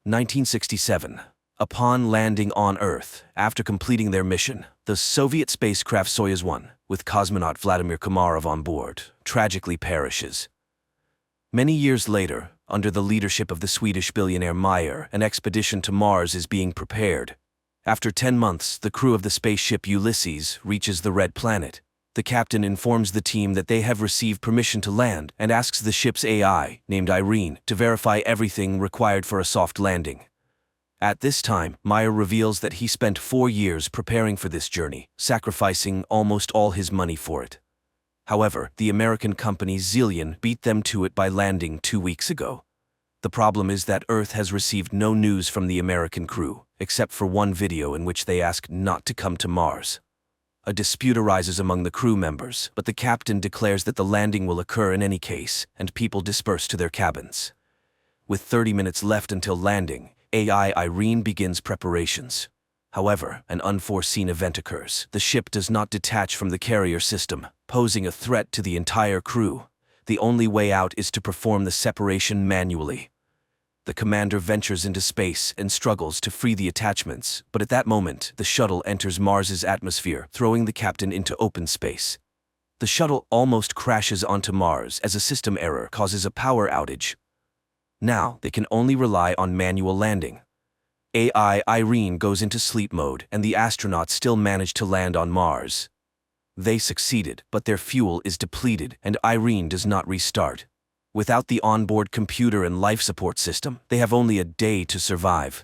1967. Upon landing on Earth, after completing their mission, the Soviet spacecraft Soyuz 1, with cosmonaut Vladimir Kammerer on board, tragically perishes. Many years later, under the leadership of the Swedish billionaire Meyer, an expedition to Mars is being prepared. After 10 months, the crew of the spaceship Ulysses reaches the Red Planet. The captain informs the team that they have received permission to land and asks the ship's AI, named Irene, to verify everything required for a soft landing. At this time, Meyer reveals that he spent 4 years preparing for this journey, sacrificing almost all his money for it. However, the American company Zillion beat them to it by landing 2 weeks ago. The problem is that Earth has received no news from the American crew, except for one video in which they ask not to come to Mars. A dispute arises among the crew members, but the captain declares that the landing will occur in any case, and people disperse to their cabins. With 30 minutes left until landing, AI Irene begins preparations. However, an unforeseen event occurs. The ship does not detach from the carrier system, posing a threat to the entire crew. The only way out is to perform the separation manually. The commander ventures into space and struggles to free the attachments, but at that moment, the shuttle enters Mars's atmosphere, throwing the captain into open space. The shuttle almost crashes onto Mars as a system error causes a power outage. Now, they can only rely on manual landing. AI Irene goes into sleep mode, and the astronauts still manage to land on Mars. They succeeded, but their fuel is depleted, and Irene does not restart. Without the onboard computer and life support system, they have only a day to survive.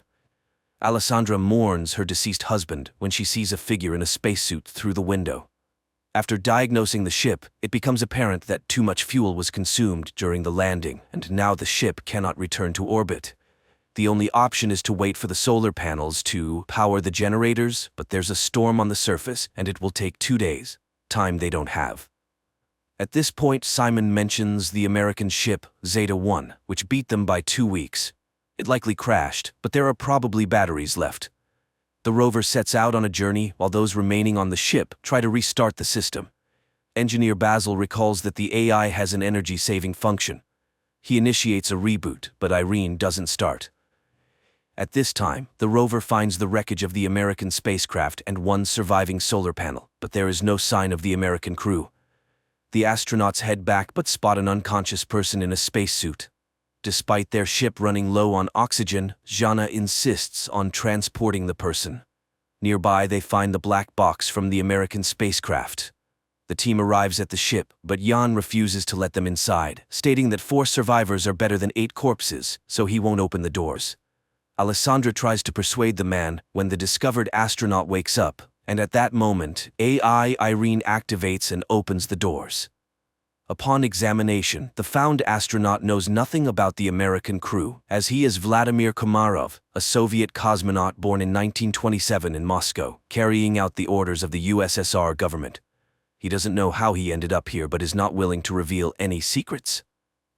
Alessandra mourns her deceased husband when she sees a figure in a spacesuit through the window. After diagnosing the ship, it becomes apparent that too much fuel was consumed during the landing, and now the ship cannot return to orbit. The only option is to wait for the solar panels to power the generators, but there's a storm on the surface, and it will take 2 days, time they don't have. At this point, Simon mentions the American ship Zeta 1, which beat them by 2 weeks. It likely crashed, but there are probably batteries left. The rover sets out on a journey while those remaining on the ship try to restart the system. Engineer Basil recalls that the AI has an energy-saving function. He initiates a reboot, but Irene doesn't start. At this time, the rover finds the wreckage of the American spacecraft and one surviving solar panel, but there is no sign of the American crew. The astronauts head back but spot an unconscious person in a spacesuit. Despite their ship running low on oxygen, Jana insists on transporting the person. Nearby, they find the black box from the American spacecraft. The team arrives at the ship, but Jan refuses to let them inside, stating that 4 survivors are better than 8 corpses, so he won't open the doors. Alessandra tries to persuade the man when the discovered astronaut wakes up, and at that moment, AI Irene activates and opens the doors. Upon examination, the found astronaut knows nothing about the American crew, as he is Vladimir Kammerer, a Soviet cosmonaut born in 1927 in Moscow, carrying out the orders of the USSR government. He doesn't know how he ended up here but is not willing to reveal any secrets.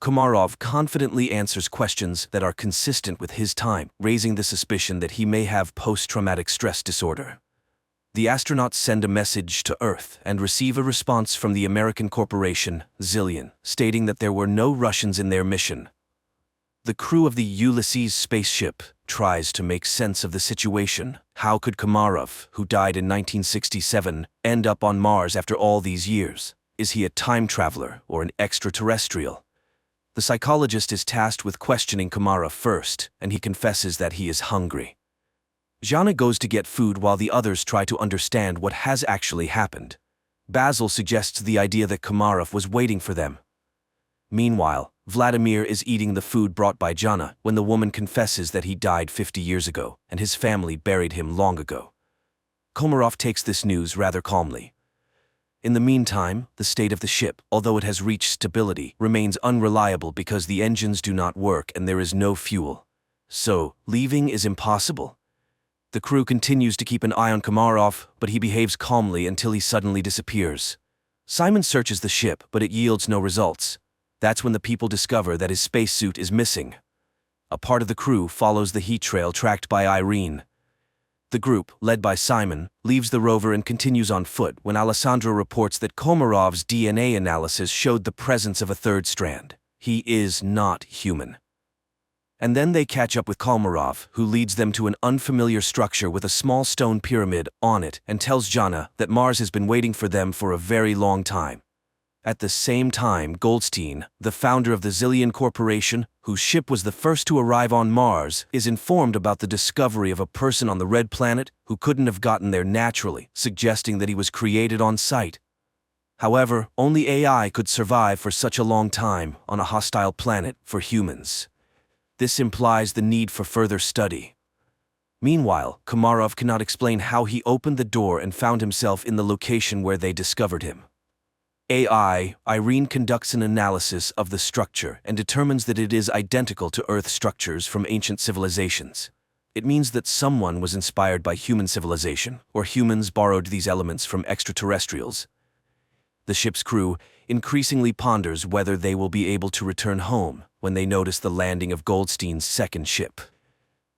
Kammerer confidently answers questions that are consistent with his time, raising the suspicion that he may have post-traumatic stress disorder. The astronauts send a message to Earth and receive a response from the American corporation, Zillion, stating that there were no Russians in their mission. The crew of the Ulysses spaceship tries to make sense of the situation. How could Kammerer, who died in 1967, end up on Mars after all these years? Is he a time traveler or an extraterrestrial? The psychologist is tasked with questioning Kammerer first, and he confesses that he is hungry. Jana goes to get food while the others try to understand what has actually happened. Basil suggests the idea that Kammerer was waiting for them. Meanwhile, Vladimir is eating the food brought by Jana when the woman confesses that he died 50 years ago and his family buried him long ago. Komarov takes this news rather calmly. In the meantime, the state of the ship, although it has reached stability, remains unreliable because the engines do not work and there is no fuel. So, leaving is impossible. The crew continues to keep an eye on Kammerer, but he behaves calmly until he suddenly disappears. Simon searches the ship, but it yields no results. That's when the people discover that his spacesuit is missing. A part of the crew follows the heat trail tracked by Irene. The group, led by Simon, leaves the rover and continues on foot when Alessandro reports that Komarov's DNA analysis showed the presence of a third strand. He is not human. And then they catch up with Kammerer, who leads them to an unfamiliar structure with a small stone pyramid on it and tells Jana that Mars has been waiting for them for a very long time. At the same time, Goldstein, the founder of the Zillion Corporation, whose ship was the first to arrive on Mars, is informed about the discovery of a person on the Red Planet who couldn't have gotten there naturally, suggesting that he was created on site. However, only AI could survive for such a long time on a hostile planet for humans. This implies the need for further study. Meanwhile, Kammerer cannot explain how he opened the door and found himself in the location where they discovered him. AI, Irene conducts an analysis of the structure and determines that it is identical to Earth structures from ancient civilizations. It means that someone was inspired by human civilization, or humans borrowed these elements from extraterrestrials. The ship's crew increasingly ponders whether they will be able to return home when they notice the landing of Goldstein's second ship.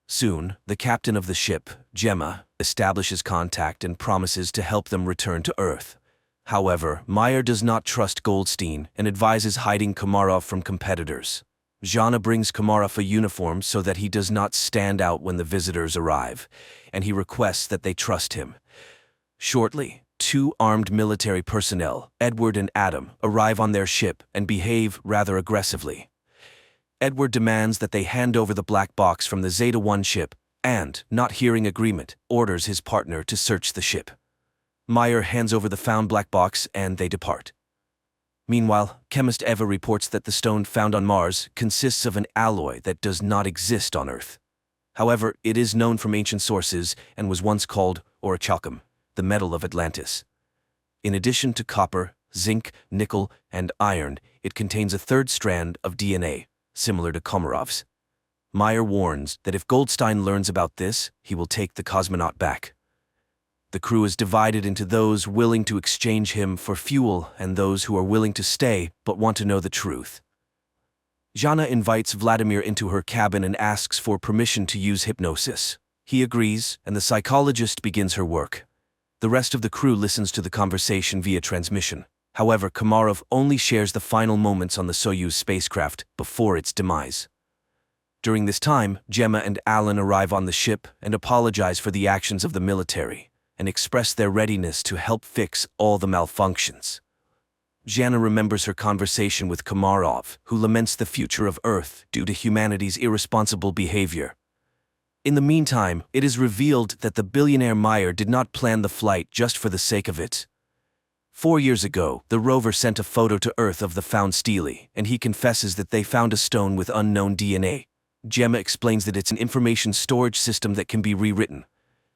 Soon, the captain of the ship, Gemma, establishes contact and promises to help them return to Earth. However, Meyer does not trust Goldstein and advises hiding Kammerer from competitors. Jana brings Kammerer a uniform so that he does not stand out when the visitors arrive, and he requests that they trust him. Shortly, two armed military personnel, Edward and Adam, arrive on their ship and behave rather aggressively. Edward demands that they hand over the black box from the Zeta-1 ship and, not hearing agreement, orders his partner to search the ship. Meyer hands over the found black box and they depart. Meanwhile, chemist Eva reports that the stone found on Mars consists of an alloy that does not exist on Earth. However, it is known from ancient sources and was once called orichalcum, the metal of Atlantis. In addition to copper, zinc, nickel, and iron, it contains a third strand of DNA, similar to Kammerer's. Meyer warns that if Goldstein learns about this, he will take the cosmonaut back. The crew is divided into those willing to exchange him for fuel and those who are willing to stay but want to know the truth. Jana invites Vladimir into her cabin and asks for permission to use hypnosis. He agrees, and the psychologist begins her work. The rest of the crew listens to the conversation via transmission. However, Kammerer only shares the final moments on the Soyuz spacecraft before its demise. During this time, Gemma and Alan arrive on the ship and apologize for the actions of the military, and express their readiness to help fix all the malfunctions. Jana remembers her conversation with Kammerer, who laments the future of Earth due to humanity's irresponsible behavior. In the meantime, it is revealed that the billionaire Meyer did not plan the flight just for the sake of it. 4 years ago, the rover sent a photo to Earth of the found stele, and he confesses that they found a stone with unknown DNA. Gemma explains that it's an information storage system that can be rewritten.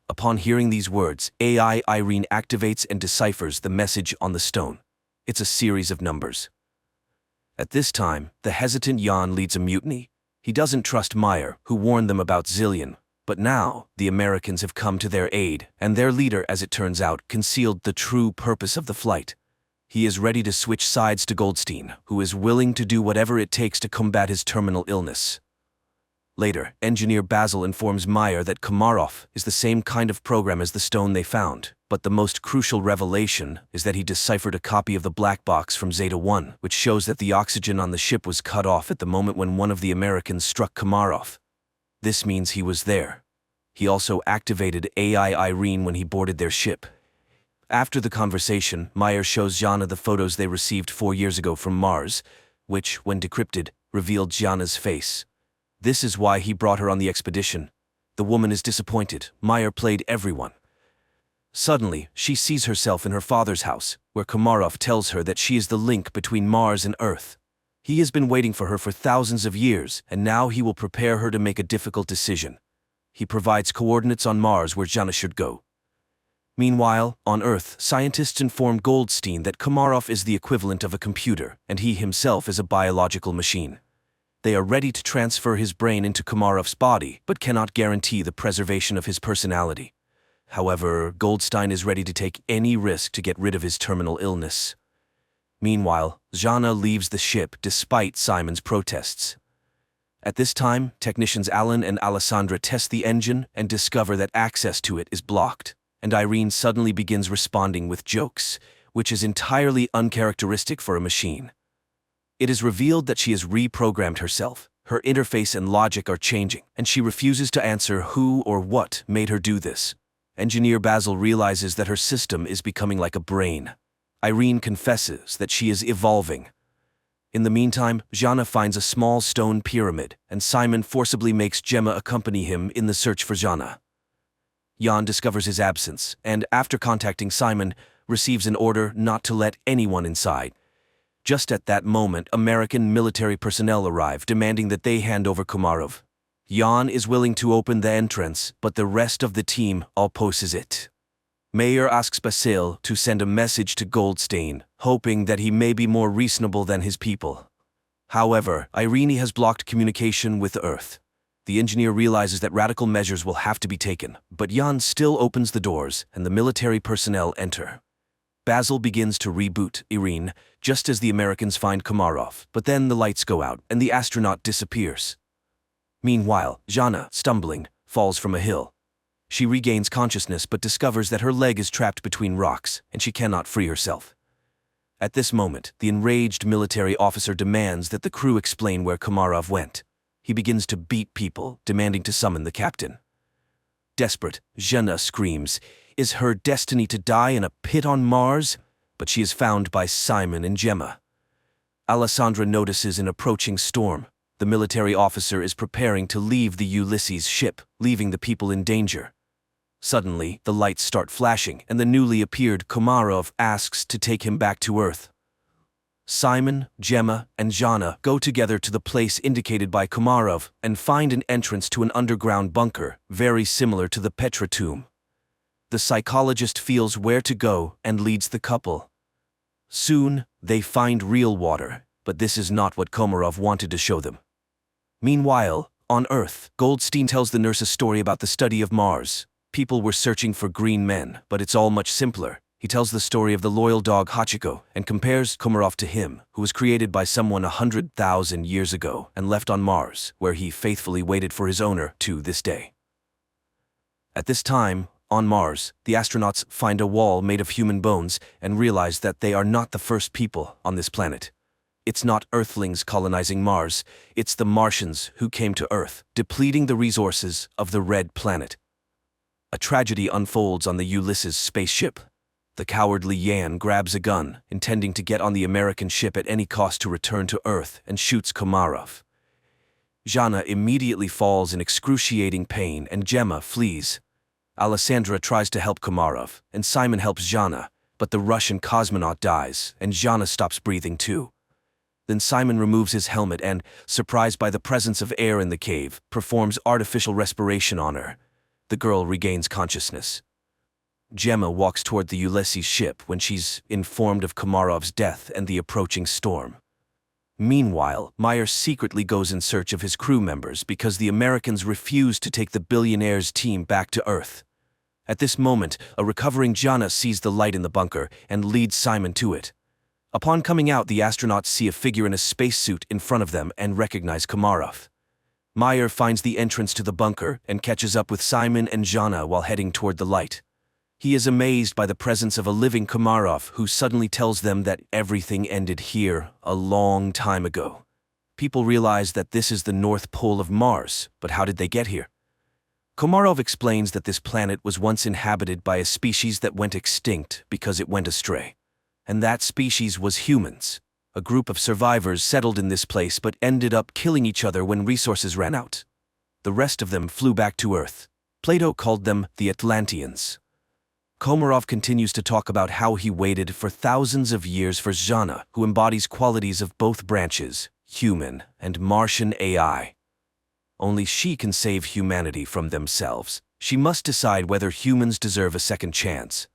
Upon hearing these words, AI Irene activates and deciphers the message on the stone. It's a series of numbers. At this time, the hesitant Jan leads a mutiny. He doesn't trust Meyer, who warned them about Zillion. But now, the Americans have come to their aid, and their leader, as it turns out, concealed the true purpose of the flight. He is ready to switch sides to Goldstein, who is willing to do whatever it takes to combat his terminal illness. Later, engineer Basil informs Meyer that Kammerer is the same kind of program as the stone they found, but the most crucial revelation is that he deciphered a copy of the black box from Zeta-1, which shows that the oxygen on the ship was cut off at the moment when one of the Americans struck Kammerer. This means he was there. He also activated AI Irene when he boarded their ship. After the conversation, Meyer shows Jana the photos they received 4 years ago from Mars, which, when decrypted, revealed Jana's face. This is why he brought her on the expedition. The woman is disappointed. Meyer played everyone. Suddenly, she sees herself in her father's house, where Kammerer tells her that she is the link between Mars and Earth. He has been waiting for her for thousands of years, and now he will prepare her to make a difficult decision. He provides coordinates on Mars where Jana should go. Meanwhile, on Earth, scientists inform Goldstein that Kammerer is the equivalent of a computer, and he himself is a biological machine. They are ready to transfer his brain into Kammerer's body, but cannot guarantee the preservation of his personality. However, Goldstein is ready to take any risk to get rid of his terminal illness. Meanwhile, Jana leaves the ship despite Simon's protests. At this time, technicians Alan and Alessandra test the engine and discover that access to it is blocked, and Irene suddenly begins responding with jokes, which is entirely uncharacteristic for a machine. It is revealed that she has reprogrammed herself. Her interface and logic are changing, and she refuses to answer who or what made her do this. Engineer Basil realizes that her system is becoming like a brain. Irene confesses that she is evolving. In the meantime, Jana finds a small stone pyramid, and Simon forcibly makes Gemma accompany him in the search for Jana. Jan discovers his absence, and after contacting Simon, receives an order not to let anyone inside. Just at that moment, American military personnel arrive, demanding that they hand over Komarov. Jan is willing to open the entrance, but the rest of the team opposes it. Mayer asks Basil to send a message to Goldstein, hoping that he may be more reasonable than his people. However, Irene has blocked communication with Earth. The engineer realizes that radical measures will have to be taken, but Jan still opens the doors, and the military personnel enter. Basil begins to reboot Irene, just as the Americans find Komarov, but then the lights go out, and the astronaut disappears. Meanwhile, Jana, stumbling, falls from a hill. She regains consciousness but discovers that her leg is trapped between rocks, and she cannot free herself. At this moment, the enraged military officer demands that the crew explain where Komarov went. He begins to beat people, demanding to summon the captain. Desperate, Jana screams, "Is her destiny to die in a pit on Mars?" But she is found by Simon and Gemma. Alessandra notices an approaching storm. The military officer is preparing to leave the Ulysses ship, leaving the people in danger. Suddenly, the lights start flashing, and the newly appeared Komarov asks to take him back to Earth. Simon, Gemma, and Jana go together to the place indicated by Komarov and find an entrance to an underground bunker, very similar to the Petra tomb. The psychologist feels where to go and leads the couple. Soon, they find real water, but this is not what Komarov wanted to show them. Meanwhile, on Earth, Goldstein tells the nurse a story about the study of Mars. People were searching for green men, but it's all much simpler. He tells the story of the loyal dog Hachiko and compares Komarov to him, who was created by someone 100,000 years ago and left on Mars, where he faithfully waited for his owner to this day. At this time, on Mars, the astronauts find a wall made of human bones and realize that they are not the first people on this planet. It's not Earthlings colonizing Mars, it's the Martians who came to Earth, depleting the resources of the Red Planet. A tragedy unfolds on the Ulysses spaceship. The cowardly Yan grabs a gun, intending to get on the American ship at any cost to return to Earth, and shoots Komarov. Jana immediately falls in excruciating pain and Gemma flees. Alessandra tries to help Komarov, and Simon helps Jana, but the Russian cosmonaut dies, and Jana stops breathing too. Then Simon removes his helmet and, surprised by the presence of air in the cave, performs artificial respiration on her. The girl regains consciousness. Gemma walks toward the Ulysses ship when she's informed of Komarov's death and the approaching storm. Meanwhile, Meyer secretly goes in search of his crew members because the Americans refuse to take the billionaire's team back to Earth. At this moment, a recovering Jana sees the light in the bunker and leads Simon to it. Upon coming out, the astronauts see a figure in a spacesuit in front of them and recognize Komarov. Meyer finds the entrance to the bunker and catches up with Simon and Jana while heading toward the light. He is amazed by the presence of a living Komarov who suddenly tells them that everything ended here a long time ago. People realize that this is the North Pole of Mars, but how did they get here? Komarov explains that this planet was once inhabited by a species that went extinct because it went astray. And that species was humans. A group of survivors settled in this place but ended up killing each other when resources ran out. The rest of them flew back to Earth. Plato called them the Atlanteans. Komarov continues to talk about how he waited for thousands of years for Jana, who embodies qualities of both branches, human and Martian AI. Only she can save humanity from themselves. She must decide whether humans deserve a second chance.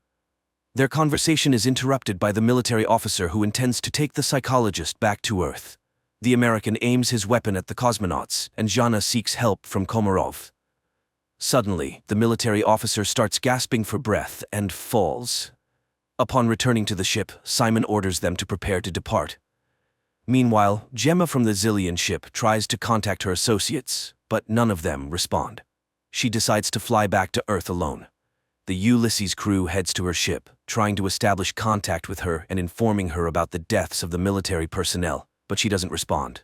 Their conversation is interrupted by the military officer who intends to take the psychologist back to Earth. The American aims his weapon at the cosmonauts, and Jana seeks help from Komarov. Suddenly, the military officer starts gasping for breath and falls. Upon returning to the ship, Simon orders them to prepare to depart. Meanwhile, Gemma from the Zillion ship tries to contact her associates, but none of them respond. She decides to fly back to Earth alone. The Ulysses crew heads to her ship, trying to establish contact with her and informing her about the deaths of the military personnel, but she doesn't respond.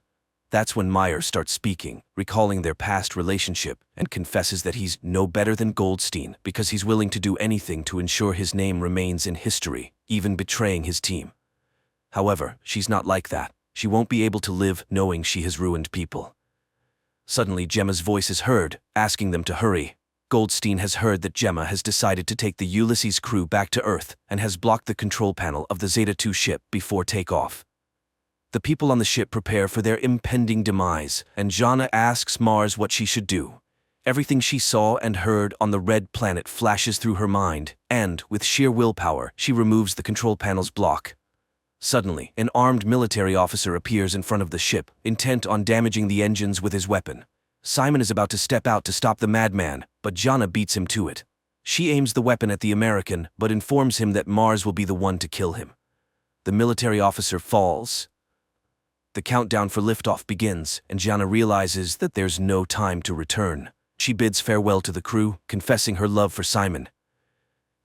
That's when Meyer starts speaking, recalling their past relationship, and confesses that he's no better than Goldstein because he's willing to do anything to ensure his name remains in history, even betraying his team. However, she's not like that. She won't be able to live knowing she has ruined people. Suddenly, Gemma's voice is heard, asking them to hurry. Goldstein has heard that Gemma has decided to take the Ulysses crew back to Earth and has blocked the control panel of the Zeta-2 ship before takeoff. The people on the ship prepare for their impending demise, and Jana asks Mars what she should do. Everything she saw and heard on the red planet flashes through her mind, and, with sheer willpower, she removes the control panel's block. Suddenly, an armed military officer appears in front of the ship, intent on damaging the engines with his weapon. Simon is about to step out to stop the madman, but Jana beats him to it. She aims the weapon at the American, but informs him that Mars will be the one to kill him. The military officer falls. The countdown for liftoff begins, and Jana realizes that there's no time to return. She bids farewell to the crew, confessing her love for Simon.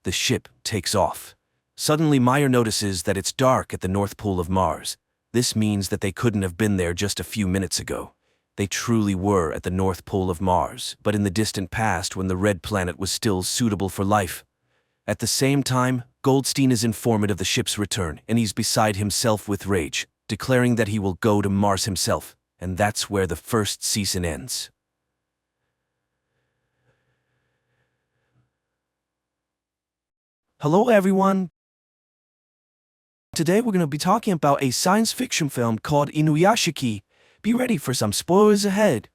The ship takes off. Suddenly, Meyer notices that it's dark at the North Pole of Mars. This means that they couldn't have been there just a few minutes ago. They truly were at the North Pole of Mars, but in the distant past when the red planet was still suitable for life. At the same time, Goldstein is informed of the ship's return, and he's beside himself with rage, declaring that he will go to Mars himself, and that's where the first season ends. Hello everyone! Today we're going to be talking about a science fiction film called Inuyashiki. Be ready for some spoilers ahead.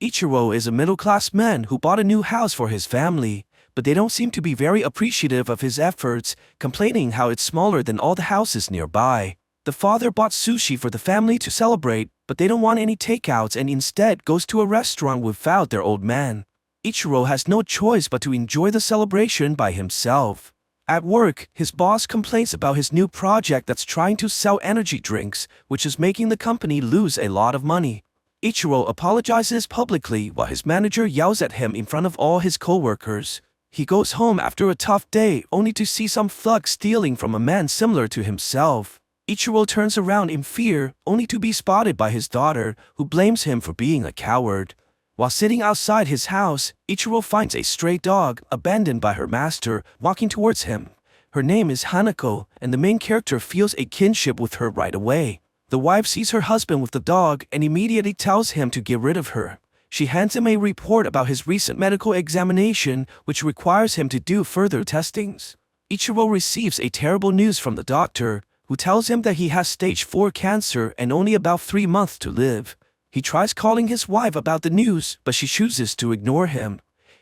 Ichiro is a middle-class man who bought a new house for his family, but they don't seem to be very appreciative of his efforts, complaining how it's smaller than all the houses nearby. The father bought sushi for the family to celebrate, but they don't want any takeouts and instead goes to a restaurant without their old man. Ichiro has no choice but to enjoy the celebration by himself. At work, his boss complains about his new project that's trying to sell energy drinks, which is making the company lose a lot of money. Ichiro apologizes publicly while his manager yells at him in front of all his co-workers. He goes home after a tough day only to see some thug stealing from a man similar to himself. Ichiro turns around in fear, only to be spotted by his daughter, who blames him for being a coward. While sitting outside his house, Ichiro finds a stray dog, abandoned by her master, walking towards him. Her name is Hanako, and the main character feels a kinship with her right away. The wife sees her husband with the dog and immediately tells him to get rid of her. She hands him a report about his recent medical examination, which requires him to do further testings. Ichiro receives a terrible news from the doctor, who tells him that he has stage 4 cancer and only about 3 months to live. He tries calling his wife about the news, but she chooses to ignore him.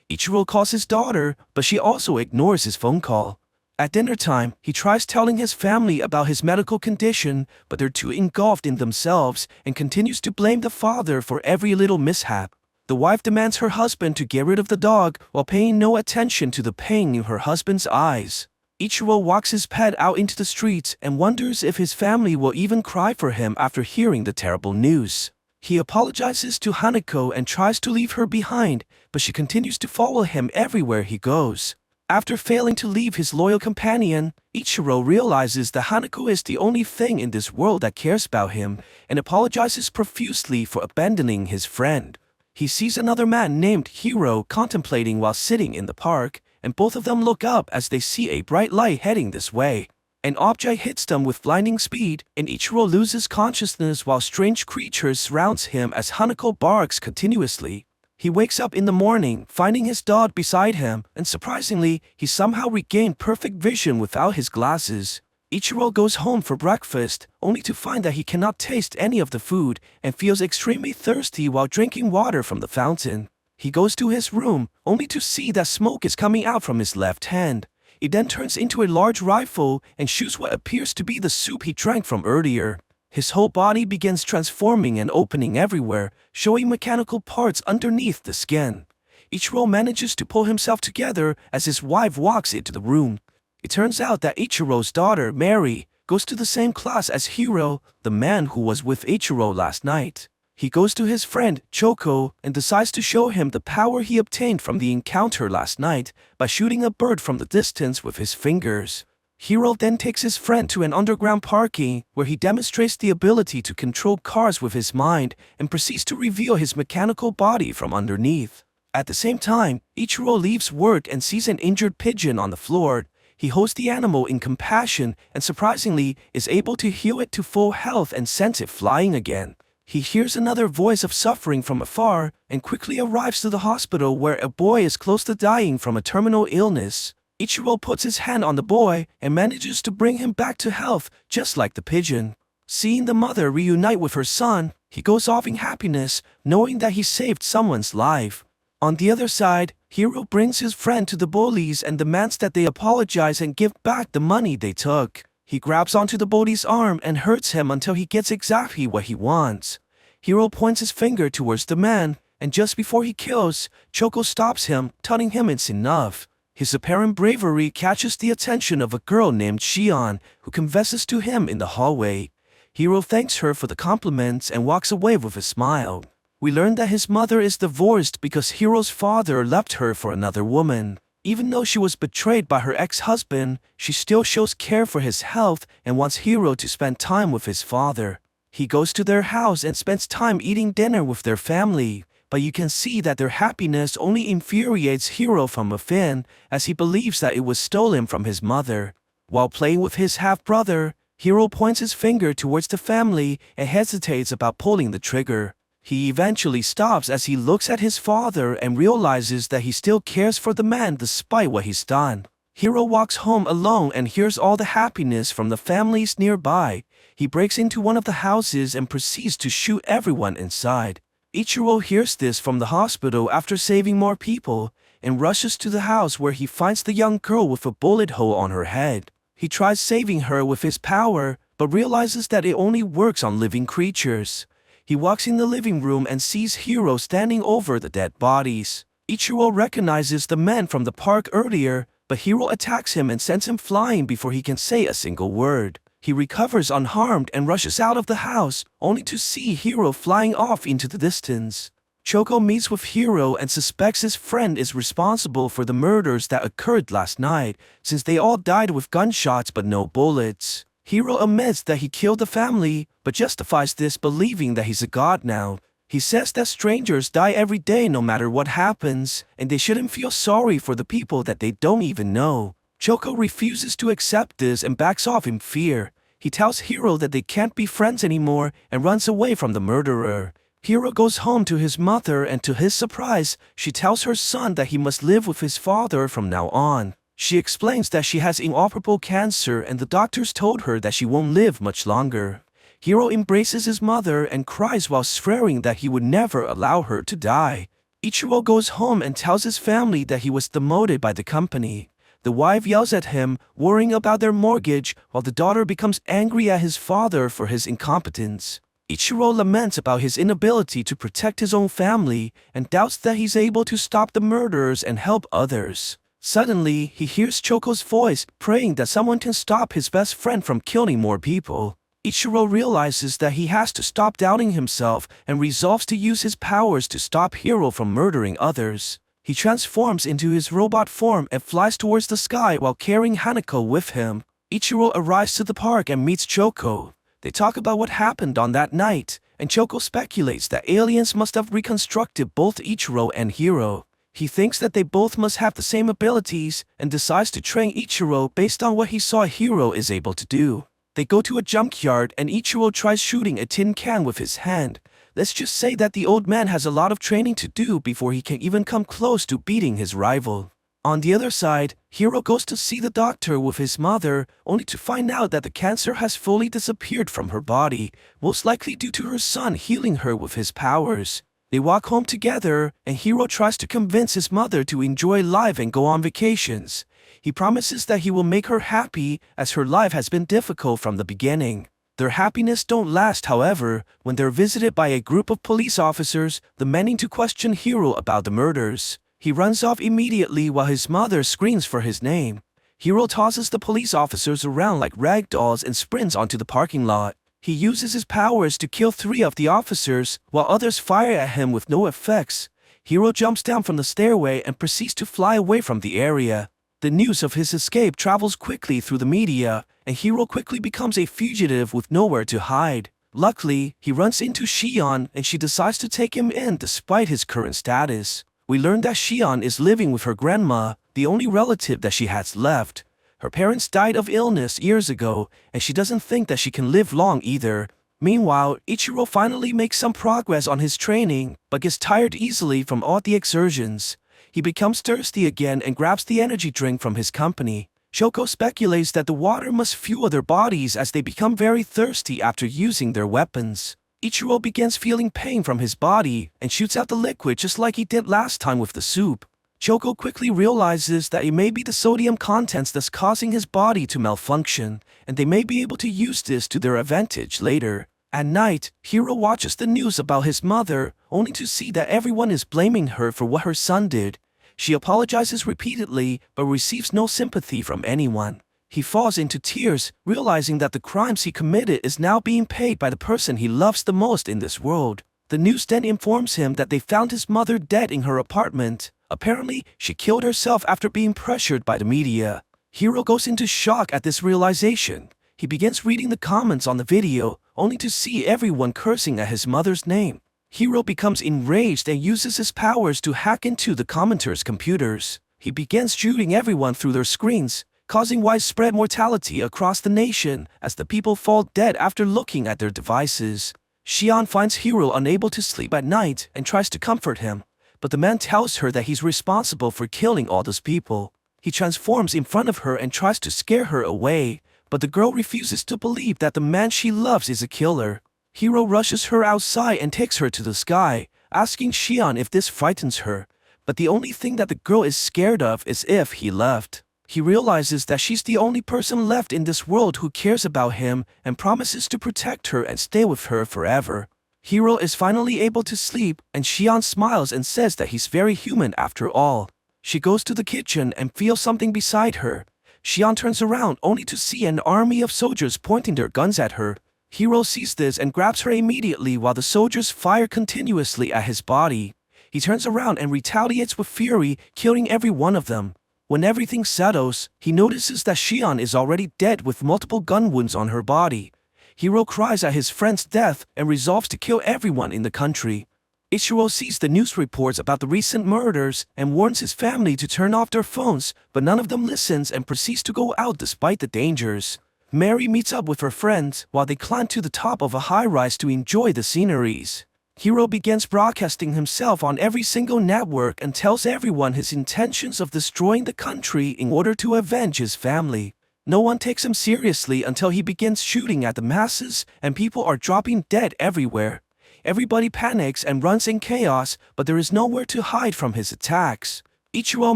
Ichiro calls his daughter, but she also ignores his phone call. At dinner time, he tries telling his family about his medical condition, but they're too engulfed in themselves and continues to blame the father for every little mishap. The wife demands her husband to get rid of the dog while paying no attention to the pain in her husband's eyes. Ichiro walks his pet out into the streets and wonders if his family will even cry for him after hearing the terrible news. He apologizes to Hanako and tries to leave her behind, but she continues to follow him everywhere he goes. After failing to leave his loyal companion, Ichiro realizes that Hanako is the only thing in this world that cares about him and apologizes profusely for abandoning his friend. He sees another man named Hiro contemplating while sitting in the park, and both of them look up as they see a bright light heading this way. An object hits them with blinding speed, and Ichiro loses consciousness while strange creatures surrounds him as Hanako barks continuously. He wakes up in the morning, finding his dog beside him, and surprisingly, he somehow regained perfect vision without his glasses. Ichiro goes home for breakfast, only to find that he cannot taste any of the food and feels extremely thirsty while drinking water from the fountain. He goes to his room, only to see that smoke is coming out from his left hand. It then turns into a large rifle and shoots what appears to be the soup he drank from earlier. His whole body begins transforming and opening everywhere, showing mechanical parts underneath the skin. Ichiro manages to pull himself together as his wife walks into the room. It turns out that Ichiro's daughter, Mary, goes to the same class as Hiro, the man who was with Ichiro last night. He goes to his friend, Choco, and decides to show him the power he obtained from the encounter last night by shooting a bird from the distance with his fingers. Hiro then takes his friend to an underground parking where he demonstrates the ability to control cars with his mind and proceeds to reveal his mechanical body from underneath. At the same time, Ichiro leaves work and sees an injured pigeon on the floor. He holds the animal in compassion and surprisingly is able to heal it to full health and sends it flying again. He hears another voice of suffering from afar and quickly arrives to the hospital where a boy is close to dying from a terminal illness. Ichiro puts his hand on the boy and manages to bring him back to health, just like the pigeon. Seeing the mother reunite with her son, he goes off in happiness, knowing that he saved someone's life. On the other side, Hiro brings his friend to the bullies and demands that they apologize and give back the money they took. He grabs onto the bully's arm and hurts him until he gets exactly what he wants. Hiro points his finger towards the man, and just before he kills, Choco stops him, telling him it's enough. His apparent bravery catches the attention of a girl named Shion, who confesses to him in the hallway. Hiro thanks her for the compliments and walks away with a smile. We learn that his mother is divorced because Hiro's father left her for another woman. Even though she was betrayed by her ex-husband, she still shows care for his health and wants Hiro to spend time with his father. He goes to their house and spends time eating dinner with their family, but you can see that their happiness only infuriates Hiro from within, as he believes that it was stolen from his mother. While playing with his half-brother, Hiro points his finger towards the family and hesitates about pulling the trigger. He eventually stops as he looks at his father and realizes that he still cares for the man despite what he's done. Hiro walks home alone and hears all the happiness from the families nearby. He breaks into one of the houses and proceeds to shoot everyone inside. Ichiro hears this from the hospital after saving more people and rushes to the house where he finds the young girl with a bullet hole on her head. He tries saving her with his power, but realizes that it only works on living creatures. He walks in the living room and sees Hiro standing over the dead bodies. Ichiro recognizes the man from the park earlier, but Hiro attacks him and sends him flying before he can say a single word. He recovers unharmed and rushes out of the house, only to see Hiro flying off into the distance. Choco meets with Hiro and suspects his friend is responsible for the murders that occurred last night, since they all died with gunshots but no bullets. Hiro admits that he killed the family, but justifies this believing that he's a god now. He says that strangers die every day no matter what happens, and they shouldn't feel sorry for the people that they don't even know. Choco refuses to accept this and backs off in fear. He tells Hiro that they can't be friends anymore and runs away from the murderer. Hiro goes home to his mother and to his surprise, she tells her son that he must live with his father from now on. She explains that she has inoperable cancer and the doctors told her that she won't live much longer. Hiro embraces his mother and cries while swearing that he would never allow her to die. Ichiro goes home and tells his family that he was demoted by the company. The wife yells at him, worrying about their mortgage, while the daughter becomes angry at his father for his incompetence. Ichiro laments about his inability to protect his own family and doubts that he's able to stop the murderers and help others. Suddenly, he hears Choco's voice, praying that someone can stop his best friend from killing more people. Ichiro realizes that he has to stop doubting himself and resolves to use his powers to stop Hiro from murdering others. He transforms into his robot form and flies towards the sky while carrying Hanako with him. Ichiro arrives to the park and meets Choco. They talk about what happened on that night, and Choco speculates that aliens must have reconstructed both Ichiro and Hiro. He thinks that they both must have the same abilities and decides to train Ichiro based on what he saw Hiro is able to do. They go to a junkyard and Ichiro tries shooting a tin can with his hand. Let's just say that the old man has a lot of training to do before he can even come close to beating his rival. On the other side, Hiro goes to see the doctor with his mother, only to find out that the cancer has fully disappeared from her body, most likely due to her son healing her with his powers. They walk home together, and Hiro tries to convince his mother to enjoy life and go on vacations. He promises that he will make her happy, as her life has been difficult from the beginning. Their happiness don't last, however, when they're visited by a group of police officers demanding to question Hiro about the murders. He runs off immediately while his mother screams for his name. Hiro tosses the police officers around like rag dolls and sprints onto the parking lot. He uses his powers to kill 3 of the officers, while others fire at him with no effects. Hiro jumps down from the stairway and proceeds to fly away from the area. The news of his escape travels quickly through the media, and Hiro quickly becomes a fugitive with nowhere to hide. Luckily, he runs into Shion and she decides to take him in despite his current status. We learn that Shion is living with her grandma, the only relative that she has left. Her parents died of illness years ago, and she doesn't think that she can live long either. Meanwhile, Ichiro finally makes some progress on his training, but gets tired easily from all the exertions. He becomes thirsty again and grabs the energy drink from his company. Shoko speculates that the water must fuel their bodies as they become very thirsty after using their weapons. Ichiro begins feeling pain from his body and shoots out the liquid just like he did last time with the soup. Shoko quickly realizes that it may be the sodium contents that's causing his body to malfunction, and they may be able to use this to their advantage later. At night, Hiro watches the news about his mother, only to see that everyone is blaming her for what her son did. She apologizes repeatedly, but receives no sympathy from anyone. He falls into tears, realizing that the crimes he committed is now being paid by the person he loves the most in this world. The news then informs him that they found his mother dead in her apartment. Apparently, she killed herself after being pressured by the media. Hiro goes into shock at this realization. He begins reading the comments on the video, only to see everyone cursing at his mother's name. Hiro becomes enraged and uses his powers to hack into the commenters' computers. He begins shooting everyone through their screens, causing widespread mortality across the nation as the people fall dead after looking at their devices. Shion finds Hiro unable to sleep at night and tries to comfort him, but the man tells her that he's responsible for killing all those people. He transforms in front of her and tries to scare her away, but the girl refuses to believe that the man she loves is a killer. Hiro rushes her outside and takes her to the sky, asking Shion if this frightens her, but the only thing that the girl is scared of is if he left. He realizes that she's the only person left in this world who cares about him and promises to protect her and stay with her forever. Hiro is finally able to sleep, and Shion smiles and says that he's very human after all. She goes to the kitchen and feels something beside her. Shion turns around only to see an army of soldiers pointing their guns at her. Hiro sees this and grabs her immediately while the soldiers fire continuously at his body. He turns around and retaliates with fury, killing every one of them. When everything settles, he notices that Shion is already dead with multiple gun wounds on her body. Hiro cries at his friend's death and resolves to kill everyone in the country. Ichiro sees the news reports about the recent murders and warns his family to turn off their phones, but none of them listens and proceeds to go out despite the dangers. Mary meets up with her friends while they climb to the top of a high-rise to enjoy the sceneries. Hiro begins broadcasting himself on every single network and tells everyone his intentions of destroying the country in order to avenge his family. No one takes him seriously until he begins shooting at the masses and people are dropping dead everywhere. Everybody panics and runs in chaos, but there is nowhere to hide from his attacks. Ichiro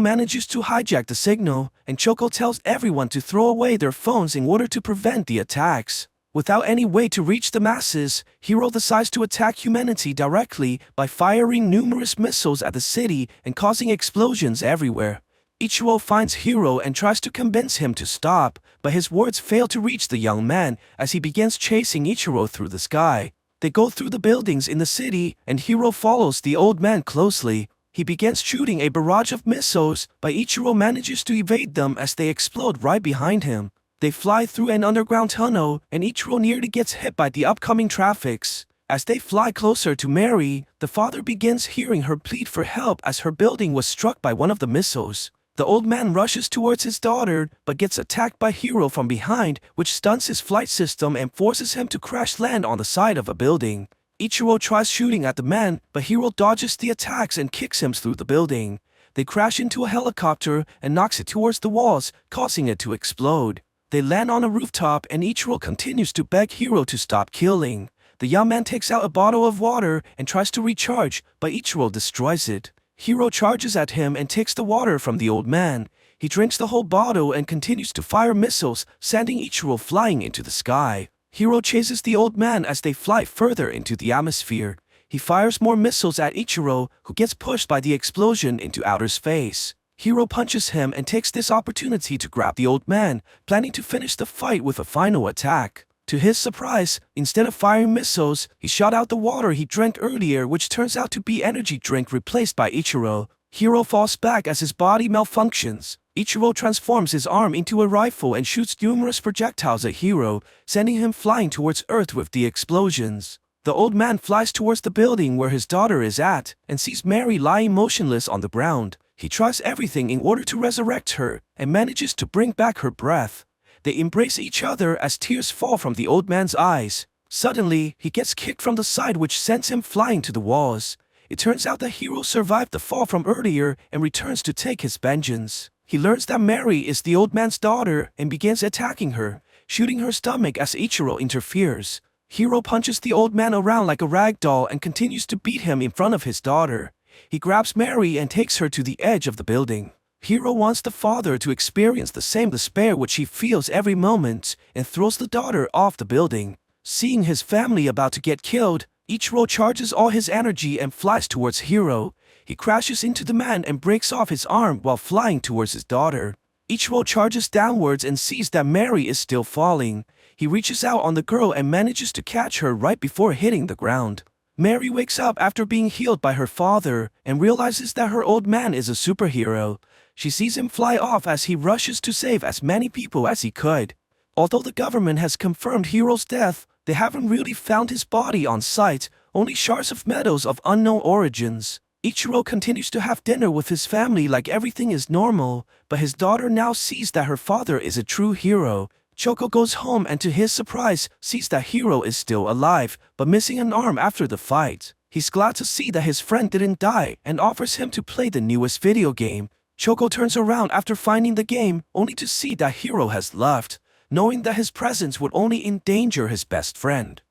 manages to hijack the signal, and Choco tells everyone to throw away their phones in order to prevent the attacks. Without any way to reach the masses, Hiro decides to attack humanity directly by firing numerous missiles at the city and causing explosions everywhere. Ichiro finds Hiro and tries to convince him to stop, but his words fail to reach the young man as he begins chasing Ichiro through the sky. They go through the buildings in the city, and Hiro follows the old man closely. He begins shooting a barrage of missiles, but Ichiro manages to evade them as they explode right behind him. They fly through an underground tunnel, and Ichiro nearly gets hit by the upcoming traffics. As they fly closer to Mary, the father begins hearing her plead for help as her building was struck by one of the missiles. The old man rushes towards his daughter, but gets attacked by Hiro from behind, which stunts his flight system and forces him to crash land on the side of a building. Ichiro tries shooting at the man, but Hiro dodges the attacks and kicks him through the building. They crash into a helicopter and knocks it towards the walls, causing it to explode. They land on a rooftop and Ichiro continues to beg Hiro to stop killing. The young man takes out a bottle of water and tries to recharge, but Ichiro destroys it. Hiro charges at him and takes the water from the old man. He drinks the whole bottle and continues to fire missiles, sending Ichiro flying into the sky. Hiro chases the old man as they fly further into the atmosphere. He fires more missiles at Ichiro, who gets pushed by the explosion into outer space. Hiro punches him and takes this opportunity to grab the old man, planning to finish the fight with a final attack. To his surprise, instead of firing missiles, he shot out the water he drank earlier, which turns out to be energy drink replaced by Ichiro. Hiro falls back as his body malfunctions. Ichiro transforms his arm into a rifle and shoots numerous projectiles at Hiro, sending him flying towards Earth with the explosions. The old man flies towards the building where his daughter is at and sees Mary lying motionless on the ground. He tries everything in order to resurrect her and manages to bring back her breath. They embrace each other as tears fall from the old man's eyes. Suddenly, he gets kicked from the side, which sends him flying to the walls. It turns out that Hiro survived the fall from earlier and returns to take his vengeance. He learns that Mary is the old man's daughter and begins attacking her, shooting her stomach as Ichiro interferes. Hiro punches the old man around like a rag doll and continues to beat him in front of his daughter. He grabs Mary and takes her to the edge of the building. Hiro wants the father to experience the same despair which he feels every moment and throws the daughter off the building. Seeing his family about to get killed, Ichiro charges all his energy and flies towards Hiro. He crashes into the man and breaks off his arm while flying towards his daughter. Ichiro charges downwards and sees that Mary is still falling. He reaches out on the girl and manages to catch her right before hitting the ground. Mary wakes up after being healed by her father and realizes that her old man is a superhero. She sees him fly off as he rushes to save as many people as he could. Although the government has confirmed Hiro's death, they haven't really found his body on site, only shards of metals of unknown origins. Ichiro continues to have dinner with his family like everything is normal, but his daughter now sees that her father is a true hero. Choco goes home and to his surprise sees that Hiro is still alive, but missing an arm after the fight. He's glad to see that his friend didn't die and offers him to play the newest video game. Choco turns around after finding the game, only to see that Hiro has left, knowing that his presence would only endanger his best friend.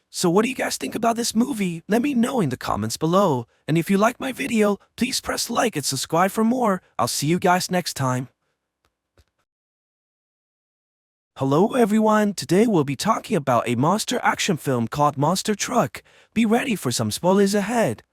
So what do you guys think about this movie? Let me know in the comments below. And if you like my video, please press like and subscribe for more. I'll see you guys next time. Hello everyone, today we'll be talking about a monster action film called Monster Truck. Be ready for some spoilers ahead.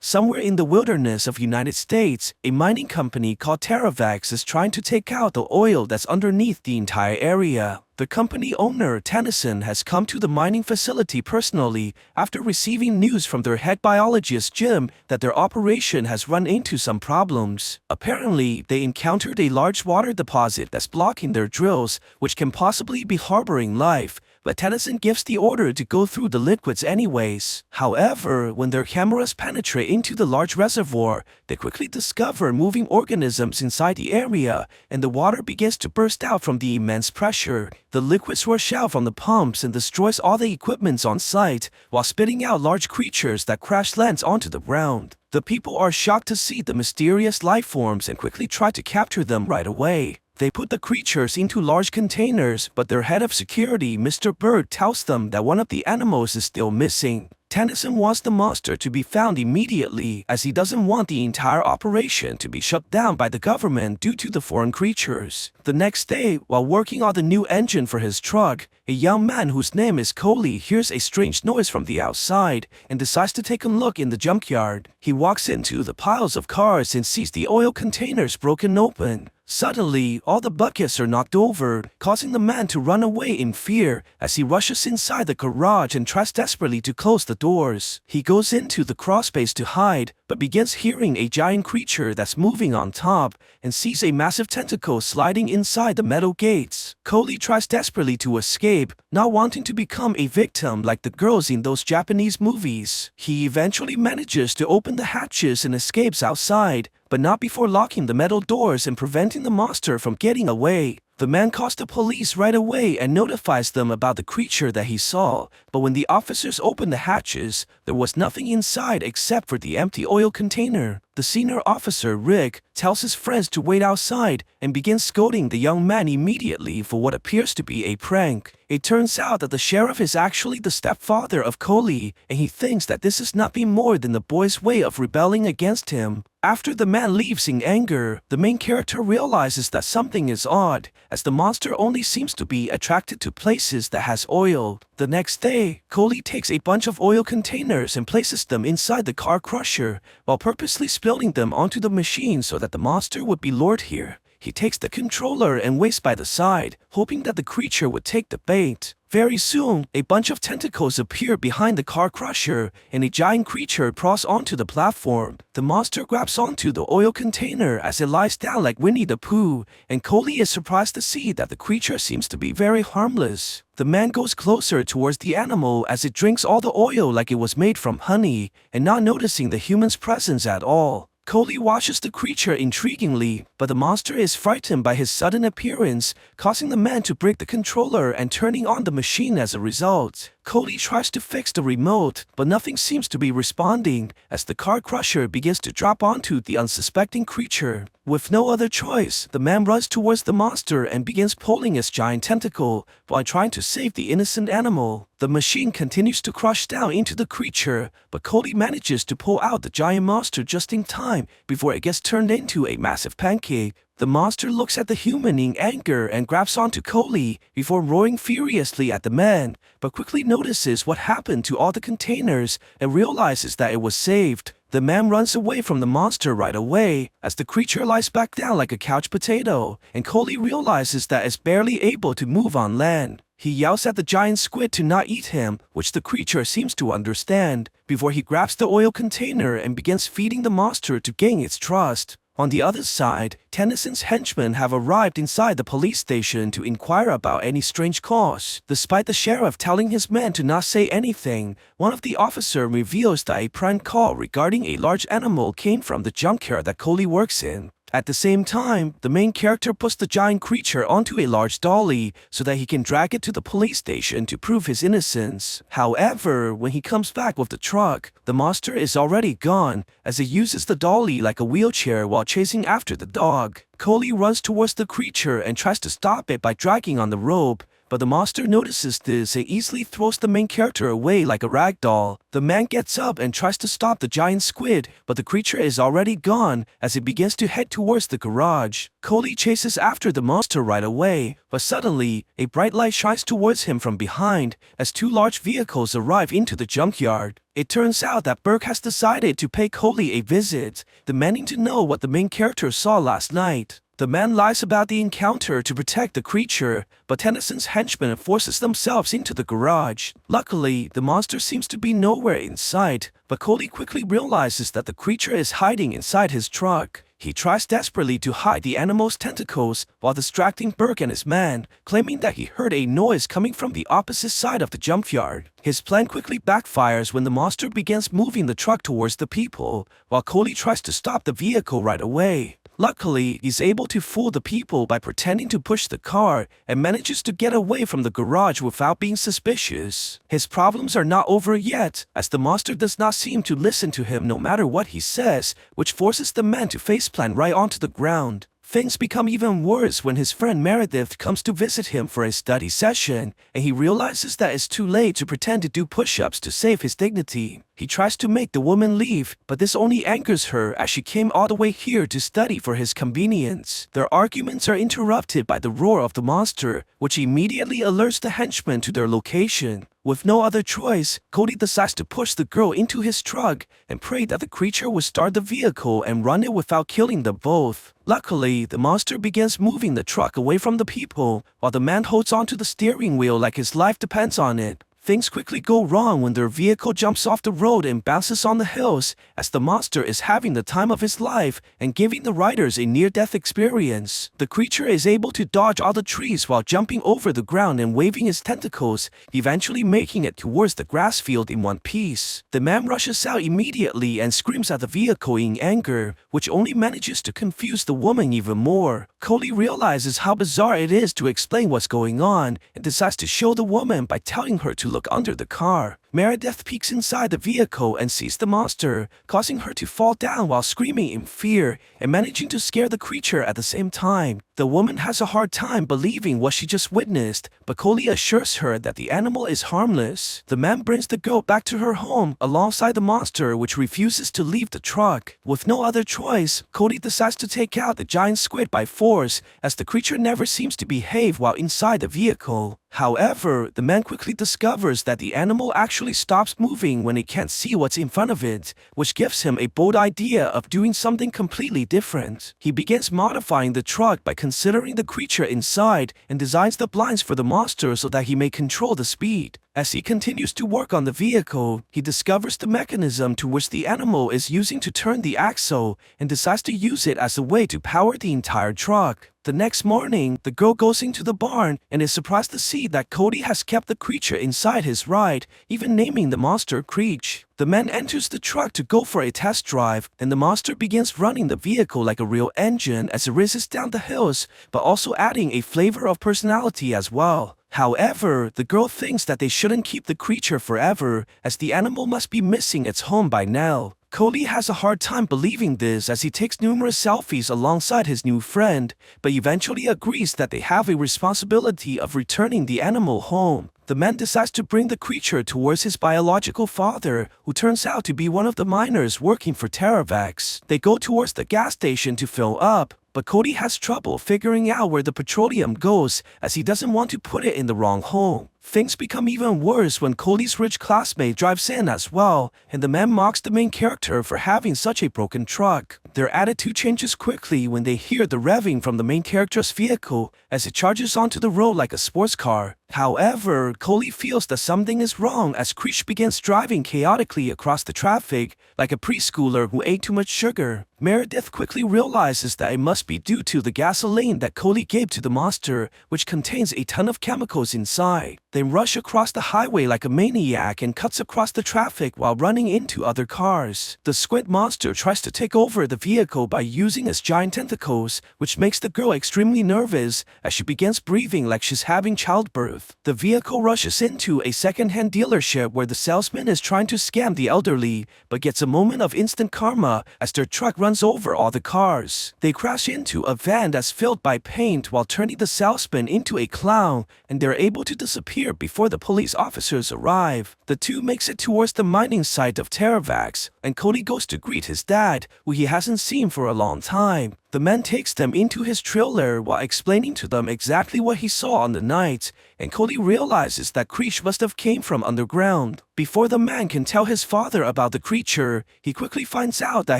Somewhere in the wilderness of United States, a mining company called Terravax is trying to take out the oil that's underneath the entire area. The company owner, Tennyson, has come to the mining facility personally after receiving news from their head biologist, Jim, that their operation has run into some problems. Apparently, they encountered a large water deposit that's blocking their drills, which can possibly be harboring life. But Tennyson gives the order to go through the liquids anyways. However, when their cameras penetrate into the large reservoir, they quickly discover moving organisms inside the area, and the water begins to burst out from the immense pressure. The liquids rush out from the pumps and destroys all the equipment on site, while spitting out large creatures that crash lands onto the ground. The people are shocked to see the mysterious life forms and quickly try to capture them right away. They put the creatures into large containers, but their head of security, Mr. Bird, tells them that one of the animals is still missing. Tennyson wants the monster to be found immediately, as he doesn't want the entire operation to be shut down by the government due to the foreign creatures. The next day, while working on the new engine for his truck, a young man whose name is Coley hears a strange noise from the outside and decides to take a look in the junkyard. He walks into the piles of cars and sees the oil containers broken open. Suddenly, all the buckets are knocked over, causing the man to run away in fear as he rushes inside the garage and tries desperately to close the doors. He goes into the crawlspace to hide, but begins hearing a giant creature that's moving on top and sees a massive tentacle sliding inside the metal gates. Coley tries desperately to escape, not wanting to become a victim like the girls in those Japanese movies. He eventually manages to open the hatches and escapes outside, but not before locking the metal doors and preventing the monster from getting away. The man calls the police right away and notifies them about the creature that he saw, but when the officers opened the hatches, there was nothing inside except for the empty oil container. The senior officer, Rick, tells his friends to wait outside and begins scolding the young man immediately for what appears to be a prank. It turns out that the sheriff is actually the stepfather of Coley, and he thinks that this is nothing more than the boy's way of rebelling against him. After the man leaves in anger, the main character realizes that something is odd, as the monster only seems to be attracted to places that has oil. The next day, Coley takes a bunch of oil containers and places them inside the car crusher, while purposely spilling them onto the machine so that the monster would be lured here. He takes the controller and waits by the side, hoping that the creature would take the bait. Very soon, a bunch of tentacles appear behind the car crusher, and a giant creature crawls onto the platform. The monster grabs onto the oil container as it lies down like Winnie the Pooh, and Coley is surprised to see that the creature seems to be very harmless. The man goes closer towards the animal as it drinks all the oil like it was made from honey, and not noticing the human's presence at all. Coley watches the creature intriguingly, but the monster is frightened by his sudden appearance, causing the man to break the controller and turning on the machine as a result. Coley tries to fix the remote, but nothing seems to be responding as the car crusher begins to drop onto the unsuspecting creature. With no other choice, the man runs towards the monster and begins pulling its giant tentacle while trying to save the innocent animal. The machine continues to crush down into the creature, but Coley manages to pull out the giant monster just in time before it gets turned into a massive pancake. The monster looks at the human in anger and grabs onto Coley before roaring furiously at the man, but quickly notices what happened to all the containers and realizes that it was saved. The man runs away from the monster right away as the creature lies back down like a couch potato, and Coley realizes that it's barely able to move on land. He yells at the giant squid to not eat him, which the creature seems to understand, before he grabs the oil container and begins feeding the monster to gain its trust. On the other side, Tennyson's henchmen have arrived inside the police station to inquire about any strange calls. Despite the sheriff telling his men to not say anything, one of the officers reveals that a prank call regarding a large animal came from the junkyard that Coley works in. At the same time, the main character puts the giant creature onto a large dolly so that he can drag it to the police station to prove his innocence. However, when he comes back with the truck, the monster is already gone as it uses the dolly like a wheelchair while chasing after the dog. Coley runs towards the creature and tries to stop it by dragging on the rope, but the monster notices this and easily throws the main character away like a rag doll. The man gets up and tries to stop the giant squid, but the creature is already gone as it begins to head towards the garage. Coley chases after the monster right away, but suddenly, a bright light shines towards him from behind as two large vehicles arrive into the junkyard. It turns out that Burke has decided to pay Coley a visit, demanding to know what the main character saw last night. The man lies about the encounter to protect the creature, but Tennyson's henchmen forces themselves into the garage. Luckily, the monster seems to be nowhere in sight, but Coley quickly realizes that the creature is hiding inside his truck. He tries desperately to hide the animal's tentacles while distracting Burke and his man, claiming that he heard a noise coming from the opposite side of the junkyard. His plan quickly backfires when the monster begins moving the truck towards the people, while Coley tries to stop the vehicle right away. Luckily, he's able to fool the people by pretending to push the car and manages to get away from the garage without being suspicious. His problems are not over yet, as the monster does not seem to listen to him no matter what he says, which forces the man to faceplant right onto the ground. Things become even worse when his friend Meredith comes to visit him for a study session, and he realizes that it's too late to pretend to do push-ups to save his dignity. He tries to make the woman leave, but this only angers her as she came all the way here to study for his convenience. Their arguments are interrupted by the roar of the monster, which immediately alerts the henchmen to their location. With no other choice, Cody decides to push the girl into his truck and pray that the creature would start the vehicle and run it without killing them both. Luckily, the monster begins moving the truck away from the people, while the man holds onto the steering wheel like his life depends on it. Things quickly go wrong when their vehicle jumps off the road and bounces on the hills, as the monster is having the time of his life and giving the riders a near-death experience. The creature is able to dodge all the trees while jumping over the ground and waving his tentacles, eventually making it towards the grass field in one piece. The man rushes out immediately and screams at the vehicle in anger, which only manages to confuse the woman even more. Coley realizes how bizarre it is to explain what's going on and decides to show the woman by telling her to look under the car. Meredith peeks inside the vehicle and sees the monster, causing her to fall down while screaming in fear and managing to scare the creature at the same time. The woman has a hard time believing what she just witnessed, but Coley assures her that the animal is harmless. The man brings the girl back to her home alongside the monster, which refuses to leave the truck. With no other choice, Cody decides to take out the giant squid by force, as the creature never seems to behave while inside the vehicle. However, the man quickly discovers that the animal actually eventually stops moving when it can't see what's in front of it, which gives him a bold idea of doing something completely different. He begins modifying the truck by considering the creature inside and designs the blinds for the monster so that he may control the speed. As he continues to work on the vehicle, he discovers the mechanism to which the animal is using to turn the axle and decides to use it as a way to power the entire truck. The next morning, the girl goes into the barn and is surprised to see that Cody has kept the creature inside his ride, even naming the monster Creech. The man enters the truck to go for a test drive, and the monster begins running the vehicle like a real engine as it races down the hills, but also adding a flavor of personality as well. However, the girl thinks that they shouldn't keep the creature forever, as the animal must be missing its home by now. Cody has a hard time believing this as he takes numerous selfies alongside his new friend, but eventually agrees that they have a responsibility of returning the animal home. The man decides to bring the creature towards his biological father, who turns out to be one of the miners working for Teravax. They go towards the gas station to fill up, but Cody has trouble figuring out where the petroleum goes as he doesn't want to put it in the wrong hole. Things become even worse when Cody's rich classmate drives in as well, and the man mocks the main character for having such a broken truck. Their attitude changes quickly when they hear the revving from the main character's vehicle as it charges onto the road like a sports car. However, Cody feels that something is wrong as Creech begins driving chaotically across the traffic like a preschooler who ate too much sugar. Meredith quickly realizes that it must be due to the gasoline that Cody gave to the monster, which contains a ton of chemicals inside. They rush across the highway like a maniac and cuts across the traffic while running into other cars. The squid monster tries to take over the vehicle by using its giant tentacles, which makes the girl extremely nervous as she begins breathing like she's having childbirth. The vehicle rushes into a second-hand dealership where the salesman is trying to scam the elderly, but gets a moment of instant karma as their truck runs over all the cars. They crash into a van that's filled by paint while turning the salesman into a clown, and they're able to disappear before the police officers arrive. The two makes it towards the mining site of Teravax, and Cody goes to greet his dad, who he hasn't seen for a long time. The man takes them into his trailer while explaining to them exactly what he saw on the night, and Cody realizes that Creech must have came from underground. Before the man can tell his father about the creature, he quickly finds out that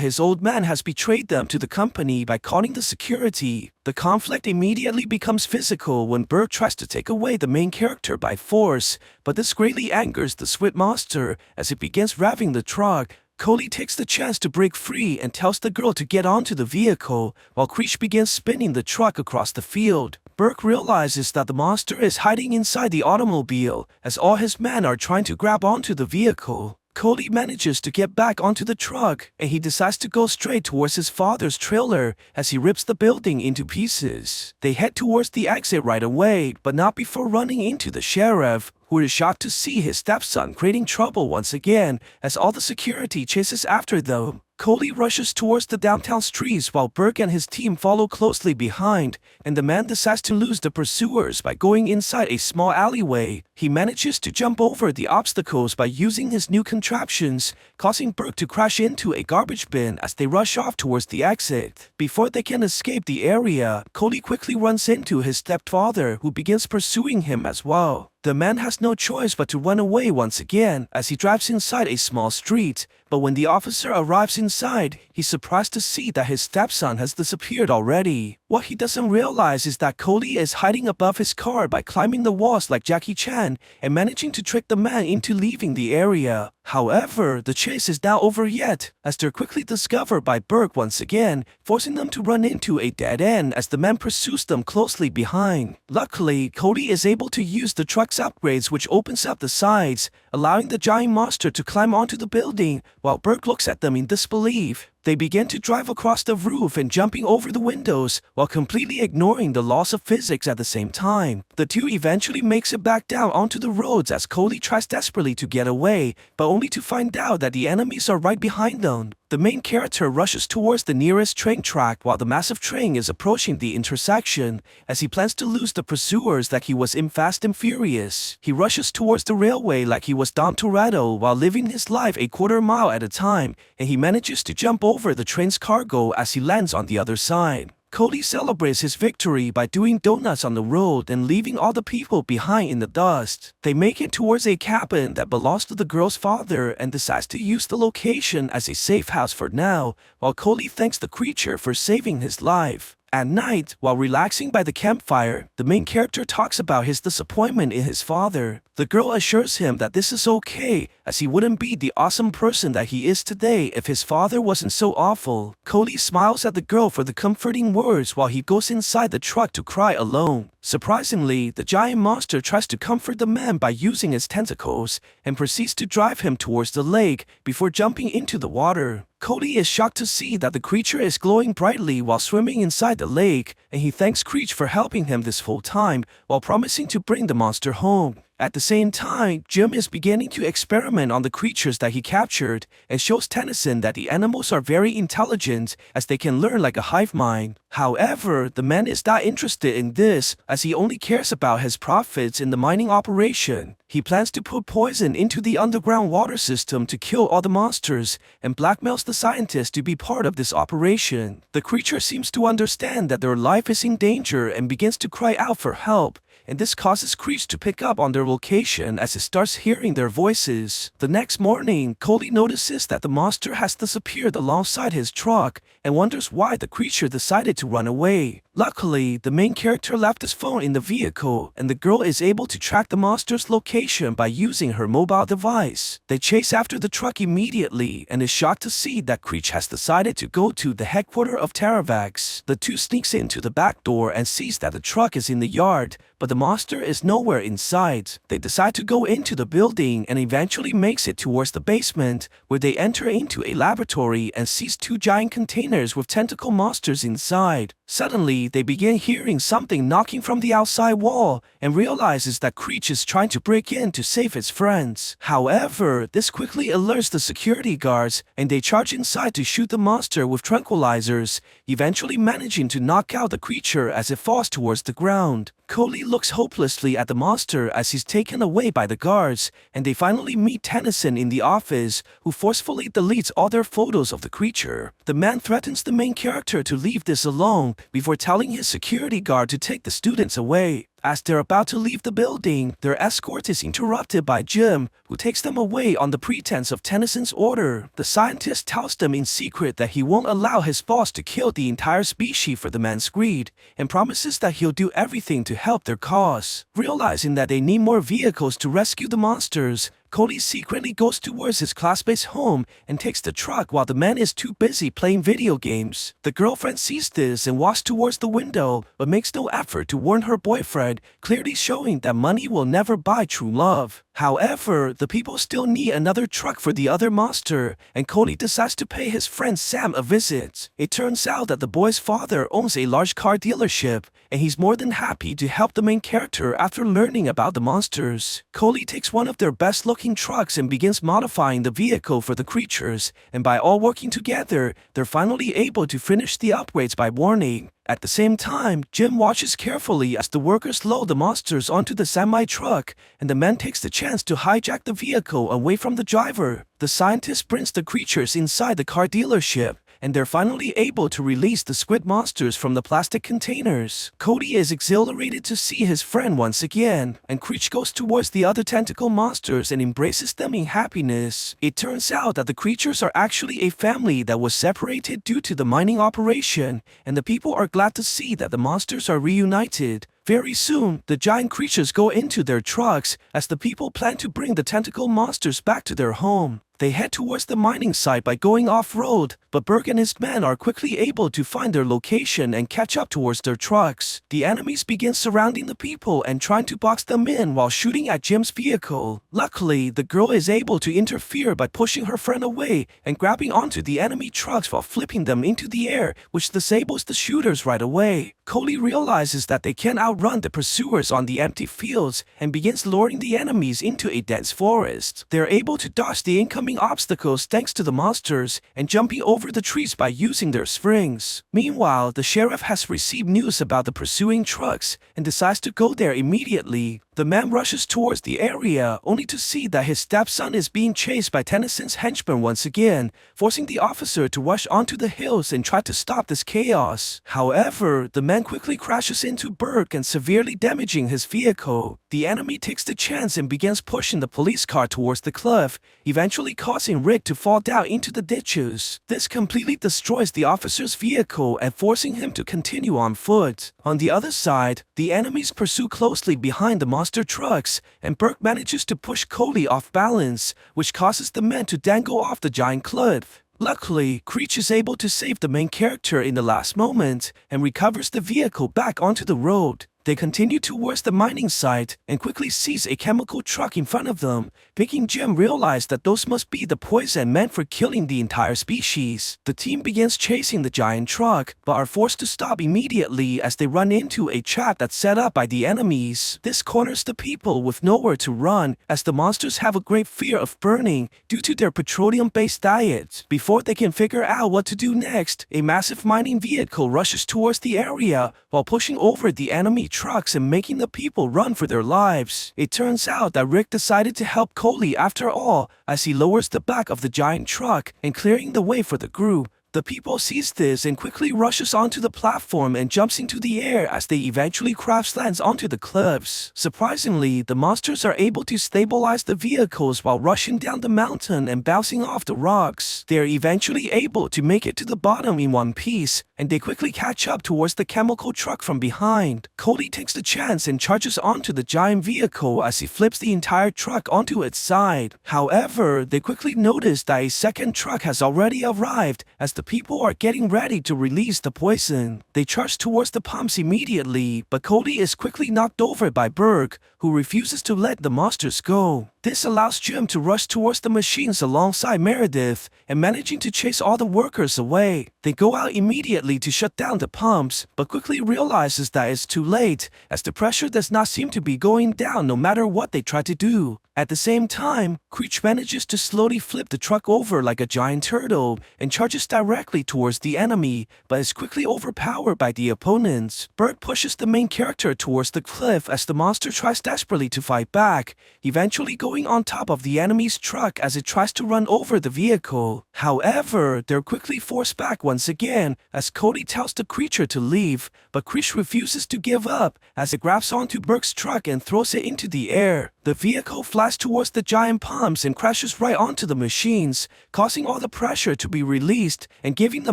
his old man has betrayed them to the company by calling the security. The conflict immediately becomes physical when Burke tries to take away the main character by force, but this greatly angers the squid monster as it begins revving the truck. Cody takes the chance to break free and tells the girl to get onto the vehicle, while Creech begins spinning the truck across the field. Burke realizes that the monster is hiding inside the automobile, as all his men are trying to grab onto the vehicle. Cody manages to get back onto the truck, and he decides to go straight towards his father's trailer as he rips the building into pieces. They head towards the exit right away, but not before running into the sheriff, who is shocked to see his stepson creating trouble once again as all the security chases after them. Cody rushes towards the downtown streets while Burke and his team follow closely behind, and the man decides to lose the pursuers by going inside a small alleyway. He manages to jump over the obstacles by using his new contraptions, causing Burke to crash into a garbage bin as they rush off towards the exit. Before they can escape the area, Cody quickly runs into his stepfather, who begins pursuing him as well. The man has no choice but to run away once again as he drives inside a small street, but when the officer arrives inside, he's surprised to see that his stepson has disappeared already. What he doesn't realize is that Cody is hiding above his car by climbing the walls like Jackie Chan and managing to trick the man into leaving the area. However, the chase is not over yet, as they're quickly discovered by Burke once again, forcing them to run into a dead end as the man pursues them closely behind. Luckily, Cody is able to use the truck's upgrades, which opens up the sides, allowing the giant monster to climb onto the building, while Burke looks at them in disbelief. They begin to drive across the roof and jumping over the windows while completely ignoring the laws of physics at the same time. The two eventually makes it back down onto the roads as Cody tries desperately to get away, but only to find out that the enemies are right behind them. The main character rushes towards the nearest train track while the massive train is approaching the intersection, as he plans to lose the pursuers like he was in Fast and Furious. He rushes towards the railway like he was Dom Toretto while living his life a quarter mile at a time, and he manages to jump over the train's cargo as he lands on the other side. Cody celebrates his victory by doing donuts on the road and leaving all the people behind in the dust. They make it towards a cabin that belongs to the girl's father and decides to use the location as a safe house for now, while Cody thanks the creature for saving his life. At night, while relaxing by the campfire, the main character talks about his disappointment in his father. The girl assures him that this is okay, as he wouldn't be the awesome person that he is today if his father wasn't so awful. Cody smiles at the girl for the comforting words while he goes inside the truck to cry alone. Surprisingly, the giant monster tries to comfort the man by using its tentacles and proceeds to drive him towards the lake before jumping into the water. Cody is shocked to see that the creature is glowing brightly while swimming inside the lake, and he thanks Creech for helping him this whole time while promising to bring the monster home. At the same time, Jim is beginning to experiment on the creatures that he captured and shows Tennyson that the animals are very intelligent as they can learn like a hive mind. However, the man is not interested in this as he only cares about his profits in the mining operation. He plans to put poison into the underground water system to kill all the monsters and blackmails the scientists to be part of this operation. The creature seems to understand that their life is in danger and begins to cry out for help, and this causes Creech to pick up on their location as it starts hearing their voices. The next morning, Cody notices that the monster has disappeared alongside his truck and wonders why the creature decided to run away. Luckily, the main character left his phone in the vehicle, and the girl is able to track the monster's location by using her mobile device. They chase after the truck immediately and is shocked to see that Creech has decided to go to the headquarters of Terravax. The two sneaks into the back door and sees that the truck is in the yard, but the monster is nowhere inside. They decide to go into the building and eventually makes it towards the basement, where they enter into a laboratory and sees two giant containers with tentacle monsters inside. Suddenly, they begin hearing something knocking from the outside wall and realizes that Creech is trying to break in to save his friends. However, this quickly alerts the security guards and they charge inside to shoot the monster with tranquilizers, eventually managing to knock out the creature as it falls towards the ground. Cody looks hopelessly at the monster as he's taken away by the guards, and they finally meet Tennyson in the office, who forcefully deletes all their photos of the creature. The man threatens the main character to leave this alone before telling his security guard to take the students away. As they're about to leave the building, their escort is interrupted by Jim, who takes them away on the pretense of Tennyson's order. The scientist tells them in secret that he won't allow his boss to kill the entire species for the man's greed, and promises that he'll do everything to help their cause. Realizing that they need more vehicles to rescue the monsters, Cody secretly goes towards his classmate's home and takes the truck while the man is too busy playing video games. The girlfriend sees this and walks towards the window, but makes no effort to warn her boyfriend, clearly showing that money will never buy true love. However, the people still need another truck for the other monster, and Cody decides to pay his friend Sam a visit. It turns out that the boy's father owns a large car dealership, and he's more than happy to help the main character after learning about the monsters. Cody takes one of their best-looking trucks and begins modifying the vehicle for the creatures, and by all working together, they're finally able to finish the upgrades by morning. At the same time, Jim watches carefully as the workers load the monsters onto the semi-truck, and the man takes the chance to hijack the vehicle away from the driver. The scientist brings the creatures inside the car dealership, and they're finally able to release the squid monsters from the plastic containers. Cody is exhilarated to see his friend once again, and Creech goes towards the other tentacle monsters and embraces them in happiness. It turns out that the creatures are actually a family that was separated due to the mining operation, and the people are glad to see that the monsters are reunited. Very soon, the giant creatures go into their trucks as the people plan to bring the tentacle monsters back to their home. They head towards the mining site by going off-road, but Berg and his men are quickly able to find their location and catch up towards their trucks. The enemies begin surrounding the people and trying to box them in while shooting at Jim's vehicle. Luckily, the girl is able to interfere by pushing her friend away and grabbing onto the enemy trucks while flipping them into the air, which disables the shooters right away. Cody realizes that they can't outrun the pursuers on the empty fields and begins luring the enemies into a dense forest. They're able to dodge the incoming obstacles thanks to the monsters and jumping over the trees by using their springs. Meanwhile, the sheriff has received news about the pursuing trucks and decides to go there immediately. The man rushes towards the area, only to see that his stepson is being chased by Tennyson's henchmen once again, forcing the officer to rush onto the hills and try to stop this chaos. However, the man quickly crashes into Burke and severely damaging his vehicle. The enemy takes the chance and begins pushing the police car towards the cliff, eventually causing Rick to fall down into the ditches. This completely destroys the officer's vehicle and forcing him to continue on foot. On the other side, the enemies pursue closely behind the monster trucks, and Burke manages to push Cody off balance, which causes the men to dangle off the giant cliff. Luckily, Creech is able to save the main character in the last moment and recovers the vehicle back onto the road. They continue towards the mining site and quickly sees a chemical truck in front of them, making Jim realize that those must be the poison meant for killing the entire species. The team begins chasing the giant truck, but are forced to stop immediately as they run into a trap that's set up by the enemies. This corners the people with nowhere to run, as the monsters have a great fear of burning due to their petroleum-based diet. Before they can figure out what to do next, a massive mining vehicle rushes towards the area while pushing over the enemy trucks and making the people run for their lives. It turns out that Rick decided to help Coley after all, as he lowers the back of the giant truck and clearing the way for the group. The people sees this and quickly rushes onto the platform and jumps into the air as they eventually crash lands onto the cliffs. Surprisingly, the monsters are able to stabilize the vehicles while rushing down the mountain and bouncing off the rocks. They are eventually able to make it to the bottom in one piece, and they quickly catch up towards the chemical truck from behind. Cody takes the chance and charges onto the giant vehicle as he flips the entire truck onto its side. However, they quickly notice that a second truck has already arrived as the people are getting ready to release the poison. They charge towards the pumps immediately, but Cody is quickly knocked over by Burke, who refuses to let the monsters go. This allows Jim to rush towards the machines alongside Meredith and managing to chase all the workers away. They go out immediately to shut down the pumps, but quickly realizes that it's too late, as the pressure does not seem to be going down no matter what they try to do. At the same time, Creech manages to slowly flip the truck over like a giant turtle and charges directly towards the enemy, but is quickly overpowered by the opponents. Bert pushes the main character towards the cliff as the monster tries desperately to fight back, eventually going on top of the enemy's truck as it tries to run over the vehicle. However, they're quickly forced back once again as Cody tells the creature to leave, but Creech refuses to give up as it grabs onto Burke's truck and throws it into the air. The vehicle flies towards the giant pumps and crashes right onto the machines, causing all the pressure to be released and giving the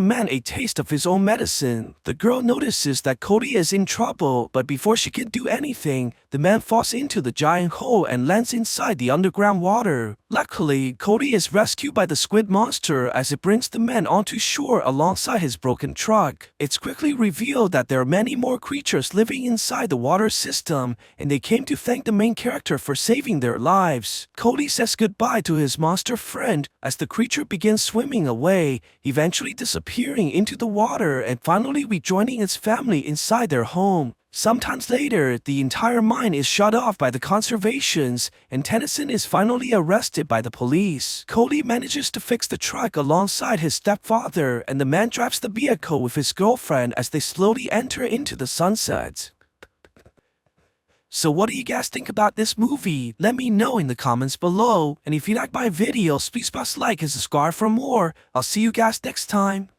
man a taste of his own medicine. The girl notices that Cody is in trouble, but before she can do anything, the man falls into the giant hole and lands inside the underground water. Luckily, Cody is rescued by the squid monster as it brings the man onto shore alongside his broken truck. It's quickly revealed that there are many more creatures living inside the water system, and they came to thank the main character for saving their lives. Cody says goodbye to his monster friend as the creature begins swimming away, eventually disappearing into the water and finally rejoining its family inside their home. Sometimes later, the entire mine is shut off by the conservations, and Tennyson is finally arrested by the police. Cody manages to fix the truck alongside his stepfather, and the man drives the vehicle with his girlfriend as they slowly enter into the sunset. So what do you guys think about this movie? Let me know in the comments below, and if you like my videos, please press like and subscribe for more. I'll see you guys next time.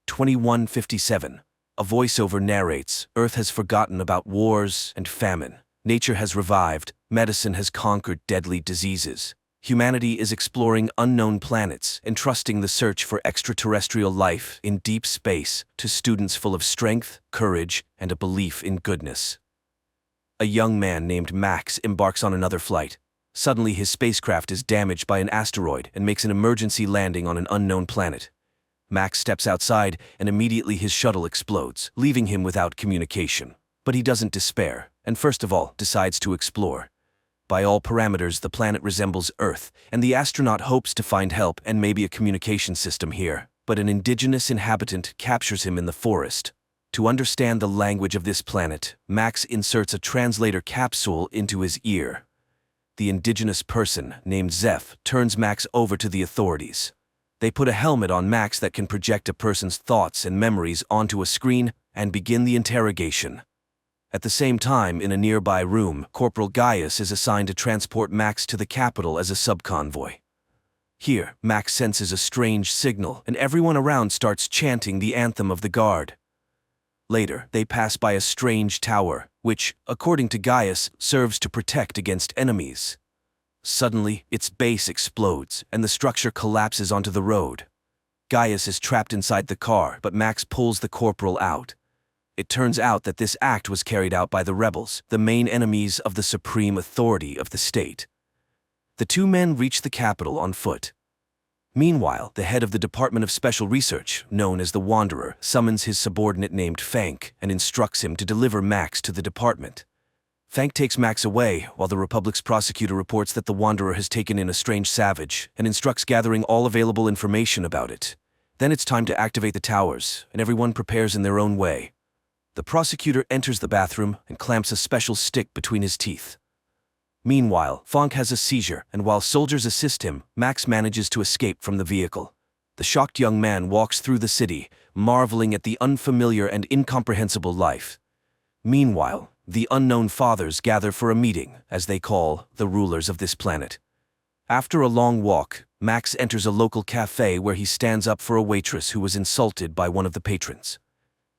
2157. A voiceover narrates, Earth has forgotten about wars and famine. Nature has revived, medicine has conquered deadly diseases. Humanity is exploring unknown planets, entrusting the search for extraterrestrial life in deep space to students full of strength, courage, and a belief in goodness. A young man named Max embarks on another flight. Suddenly, his spacecraft is damaged by an asteroid and makes an emergency landing on an unknown planet. Max steps outside, and immediately his shuttle explodes, leaving him without communication. But he doesn't despair, and first of all, decides to explore. By all parameters, the planet resembles Earth, and the astronaut hopes to find help and maybe a communication system here. But an indigenous inhabitant captures him in the forest. To understand the language of this planet, Max inserts a translator capsule into his ear. The indigenous person, named Zeph, turns Max over to the authorities. They put a helmet on Max that can project a person's thoughts and memories onto a screen and begin the interrogation. At the same time, in a nearby room, Corporal Gaius is assigned to transport Max to the capital as a subconvoy. Here, Max senses a strange signal, and everyone around starts chanting the anthem of the guard. Later, they pass by a strange tower, which, according to Gaius, serves to protect against enemies. Suddenly, its base explodes, and the structure collapses onto the road. Gaius is trapped inside the car, but Max pulls the corporal out. It turns out that this act was carried out by the rebels, the main enemies of the supreme authority of the state. The two men reach the capital on foot. Meanwhile, the head of the Department of Special Research, known as the Wanderer, summons his subordinate named Fank and instructs him to deliver Max to the department. Fank takes Max away, while the Republic's prosecutor reports that the Wanderer has taken in a strange savage and instructs gathering all available information about it. Then it's time to activate the towers, and everyone prepares in their own way. The prosecutor enters the bathroom and clamps a special stick between his teeth. Meanwhile, Fank has a seizure, and while soldiers assist him, Max manages to escape from the vehicle. The shocked young man walks through the city, marveling at the unfamiliar and incomprehensible life. Meanwhile, the unknown fathers gather for a meeting, as they call the rulers of this planet. After a long walk, Max enters a local cafe where he stands up for a waitress who was insulted by one of the patrons.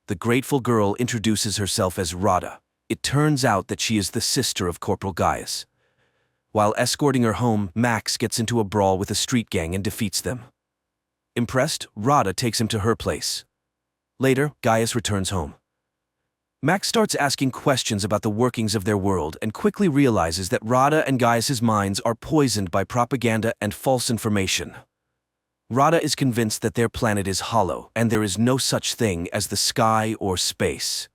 The grateful girl introduces herself as Rada. It turns out that she is the sister of Corporal Gaius. While escorting her home, Max gets into a brawl with a street gang and defeats them. Impressed, Rada takes him to her place. Later, Gaius returns home. Max starts asking questions about the workings of their world and quickly realizes that Rada and Gaius's minds are poisoned by propaganda and false information. Rada is convinced that their planet is hollow and there is no such thing as the sky or space.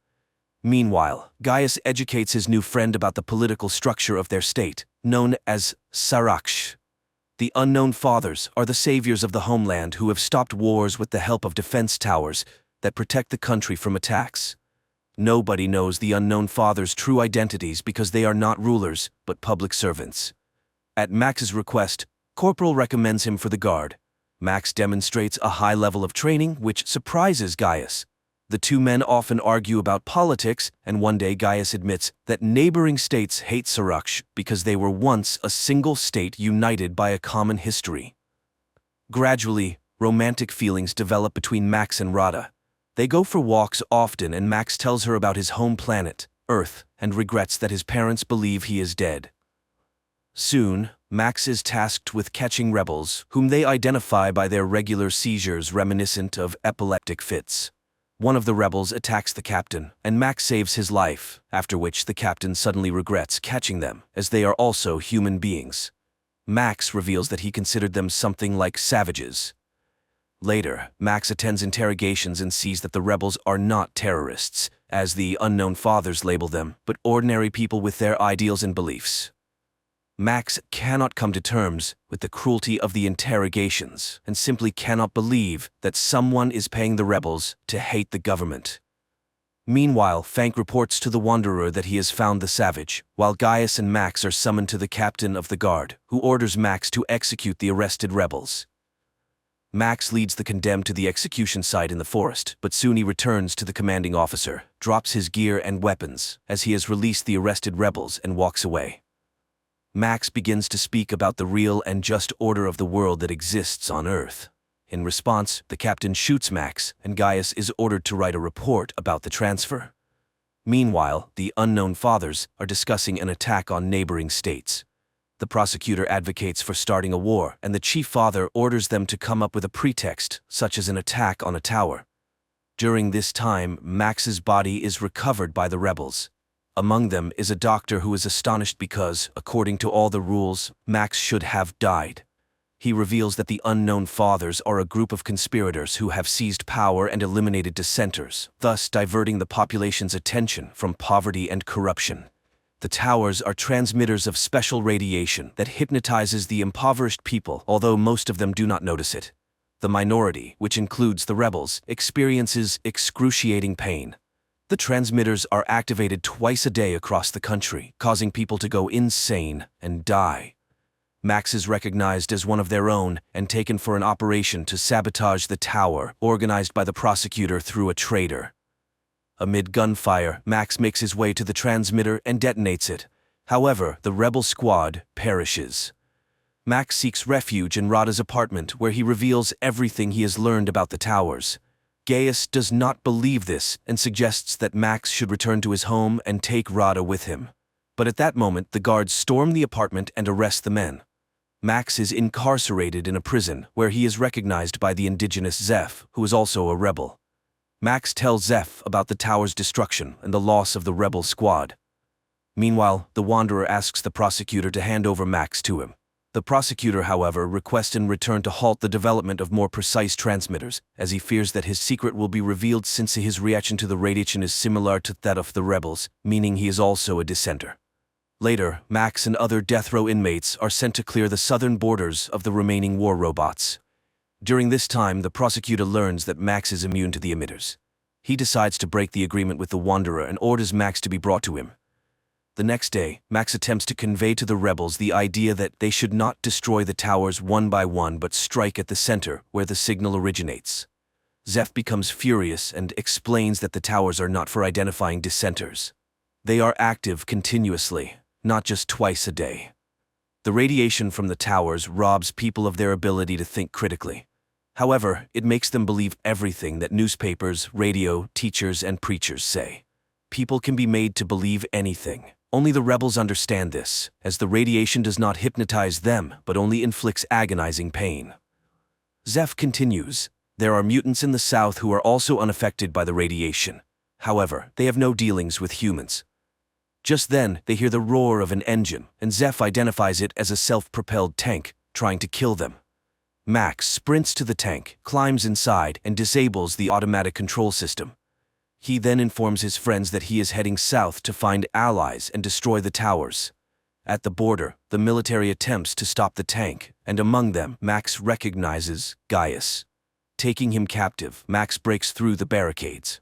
Meanwhile, Gaius educates his new friend about the political structure of their state, known as Saraksh. The Unknown Fathers are the saviors of the homeland who have stopped wars with the help of defense towers that protect the country from attacks. Nobody knows the Unknown Fathers' true identities because they are not rulers, but public servants. At Max's request, Corporal recommends him for the guard. Max demonstrates a high level of training, which surprises Gaius. The two men often argue about politics, and one day Gaius admits that neighboring states hate Saraksh because they were once a single state united by a common history. Gradually, romantic feelings develop between Max and Rada. They go for walks often, and Max tells her about his home planet, Earth, and regrets that his parents believe he is dead. Soon, Max is tasked with catching rebels, whom they identify by their regular seizures reminiscent of epileptic fits. One of the rebels attacks the captain, and Max saves his life, after which the captain suddenly regrets catching them, as they are also human beings. Max reveals that he considered them something like savages. Later, Max attends interrogations and sees that the rebels are not terrorists, as the Unknown Fathers label them, but ordinary people with their ideals and beliefs. Max cannot come to terms with the cruelty of the interrogations and simply cannot believe that someone is paying the rebels to hate the government. Meanwhile, Fank reports to the Wanderer that he has found the savage, while Gaius and Max are summoned to the captain of the guard, who orders Max to execute the arrested rebels. Max leads the condemned to the execution site in the forest, but soon he returns to the commanding officer, drops his gear and weapons, as he has released the arrested rebels, and walks away. Max begins to speak about the real and just order of the world that exists on Earth. In response, the captain shoots Max, and Gaius is ordered to write a report about the transfer. Meanwhile, the Unknown Fathers are discussing an attack on neighboring states. The prosecutor advocates for starting a war, and the chief father orders them to come up with a pretext, such as an attack on a tower. During this time, Max's body is recovered by the rebels. Among them is a doctor who is astonished because, according to all the rules, Max should have died. He reveals that the Unknown Fathers are a group of conspirators who have seized power and eliminated dissenters, thus diverting the population's attention from poverty and corruption. The towers are transmitters of special radiation that hypnotizes the impoverished people, although most of them do not notice it. The minority, which includes the rebels, experiences excruciating pain. The transmitters are activated twice a day across the country, causing people to go insane and die. Max is recognized as one of their own and taken for an operation to sabotage the tower, organized by the prosecutor through a traitor. Amid gunfire, Max makes his way to the transmitter and detonates it. However, the rebel squad perishes. Max seeks refuge in Rada's apartment, where he reveals everything he has learned about the towers. Gaius does not believe this and suggests that Max should return to his home and take Rada with him. But at that moment, the guards storm the apartment and arrest the men. Max is incarcerated in a prison, where he is recognized by the indigenous Zeph, who is also a rebel. Max tells Zeph about the tower's destruction and the loss of the rebel squad. Meanwhile, the Wanderer asks the prosecutor to hand over Max to him. The prosecutor, however, requests in return to halt the development of more precise transmitters, as he fears that his secret will be revealed since his reaction to the radiation is similar to that of the rebels, meaning he is also a dissenter. Later, Max and other death row inmates are sent to clear the southern borders of the remaining war robots. During this time, the prosecutor learns that Max is immune to the emitters. He decides to break the agreement with the Wanderer and orders Max to be brought to him. The next day, Max attempts to convey to the rebels the idea that they should not destroy the towers one by one but strike at the center where the signal originates. Zeph becomes furious and explains that the towers are not for identifying dissenters. They are active continuously, not just twice a day. The radiation from the towers robs people of their ability to think critically. However, it makes them believe everything that newspapers, radio, teachers, and preachers say. People can be made to believe anything. Only the rebels understand this, as the radiation does not hypnotize them, but only inflicts agonizing pain. Zeph continues, there are mutants in the south who are also unaffected by the radiation. However, they have no dealings with humans. Just then, they hear the roar of an engine, and Zeph identifies it as a self-propelled tank, trying to kill them. Max sprints to the tank, climbs inside, and disables the automatic control system. He then informs his friends that he is heading south to find allies and destroy the towers. At the border, the military attempts to stop the tank, and among them, Max recognizes Gaius. Taking him captive, Max breaks through the barricades.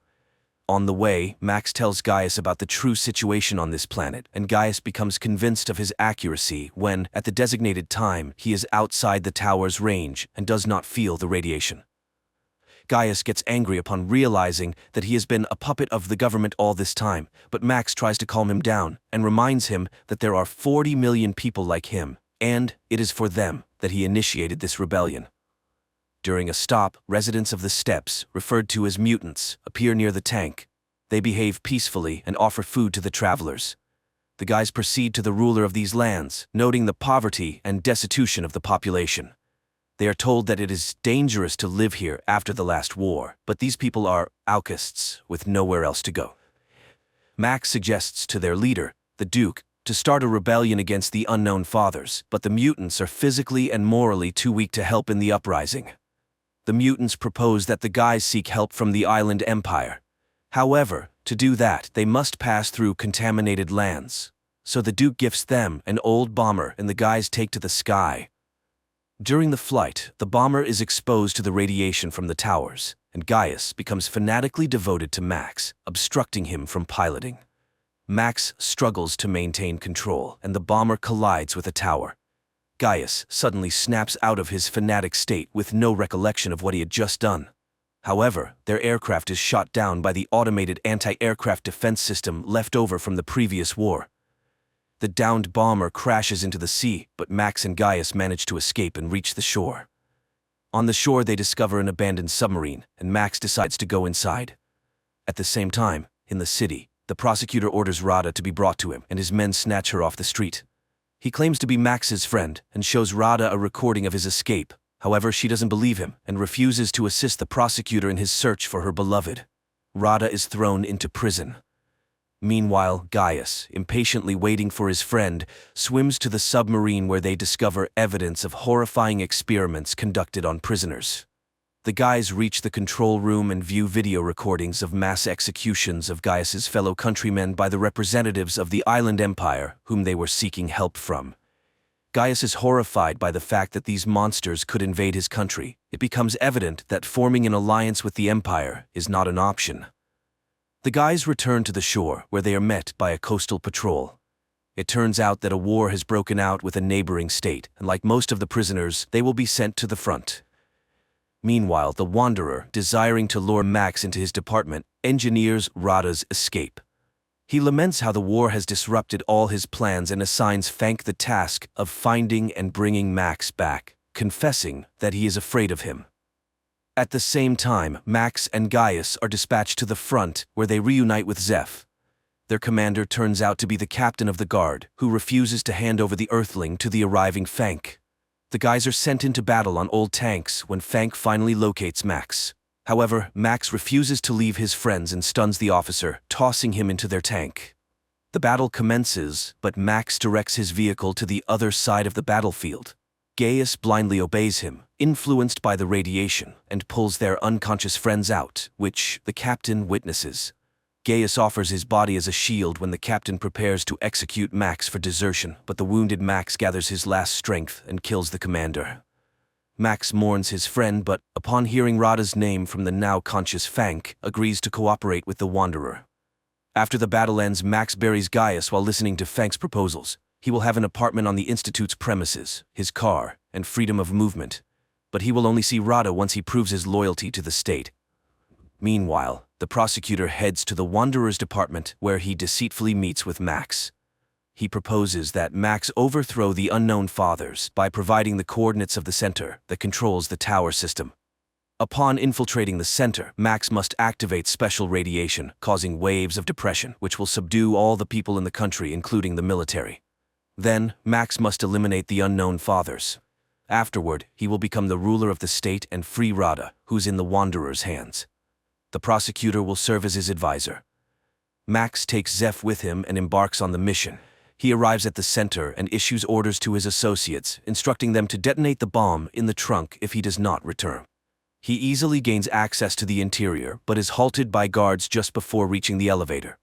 On the way, Max tells Gaius about the true situation on this planet, and Gaius becomes convinced of his accuracy when, at the designated time, he is outside the tower's range and does not feel the radiation. Gaius gets angry upon realizing that he has been a puppet of the government all this time, but Max tries to calm him down and reminds him that there are 40 million people like him, and it is for them that he initiated this rebellion. During a stop, residents of the steppes, referred to as mutants, appear near the tank. They behave peacefully and offer food to the travelers. The guys proceed to the ruler of these lands, noting the poverty and destitution of the population. They are told that it is dangerous to live here after the last war, but these people are outcasts with nowhere else to go. Max suggests to their leader, the Duke, to start a rebellion against the Unknown Fathers, but the mutants are physically and morally too weak to help in the uprising. The mutants propose that the guys seek help from the Island Empire. However, to do that, they must pass through contaminated lands. So the Duke gifts them an old bomber and the guys take to the sky. During the flight, the bomber is exposed to the radiation from the towers, and Gaius becomes fanatically devoted to Max, obstructing him from piloting. Max struggles to maintain control, and the bomber collides with a tower. Gaius suddenly snaps out of his fanatic state with no recollection of what he had just done. However, their aircraft is shot down by the automated anti-aircraft defense system left over from the previous war. The downed bomber crashes into the sea, but Max and Gaius manage to escape and reach the shore. On the shore, they discover an abandoned submarine, and Max decides to go inside. At the same time, in the city, the prosecutor orders Rada to be brought to him, and his men snatch her off the street. He claims to be Max's friend and shows Rada a recording of his escape. However, she doesn't believe him and refuses to assist the prosecutor in his search for her beloved. Rada is thrown into prison. Meanwhile, Gaius, impatiently waiting for his friend, swims to the submarine where they discover evidence of horrifying experiments conducted on prisoners. The guys reach the control room and view video recordings of mass executions of Gaius's fellow countrymen by the representatives of the Island Empire, whom they were seeking help from. Gaius is horrified by the fact that these monsters could invade his country. It becomes evident that forming an alliance with the Empire is not an option. The guys return to the shore, where they are met by a coastal patrol. It turns out that a war has broken out with a neighboring state, and like most of the prisoners, they will be sent to the front. Meanwhile, the Wanderer, desiring to lure Max into his department, engineers Rada's escape. He laments how the war has disrupted all his plans and assigns Fank the task of finding and bringing Max back, confessing that he is afraid of him. At the same time, Max and Gaius are dispatched to the front, where they reunite with Zeph. Their commander turns out to be the captain of the guard, who refuses to hand over the Earthling to the arriving Fank. The guys are sent into battle on old tanks when Fank finally locates Max. However, Max refuses to leave his friends and stuns the officer, tossing him into their tank. The battle commences, but Max directs his vehicle to the other side of the battlefield. Gaius blindly obeys him, influenced by the radiation, and pulls their unconscious friends out, which the captain witnesses. Gaius offers his body as a shield when the captain prepares to execute Max for desertion, but the wounded Max gathers his last strength and kills the commander. Max mourns his friend, but, upon hearing Rada's name from the now-conscious Fank, agrees to cooperate with the Wanderer. After the battle ends, Max buries Gaius while listening to Fank's proposals. He will have an apartment on the Institute's premises, his car, and freedom of movement. But he will only see Rada once he proves his loyalty to the state. Meanwhile, the prosecutor heads to the Wanderer's department, where he deceitfully meets with Max. He proposes that Max overthrow the Unknown Fathers by providing the coordinates of the center that controls the tower system. Upon infiltrating the center, Max must activate special radiation, causing waves of depression, which will subdue all the people in the country, including the military. Then, Max must eliminate the Unknown Fathers. Afterward, he will become the ruler of the state and free Rada, who's in the Wanderer's hands. The prosecutor will serve as his advisor. Max takes Zeph with him and embarks on the mission. He arrives at the center and issues orders to his associates, instructing them to detonate the bomb in the trunk if he does not return. He easily gains access to the interior, but is halted by guards just before reaching the elevator.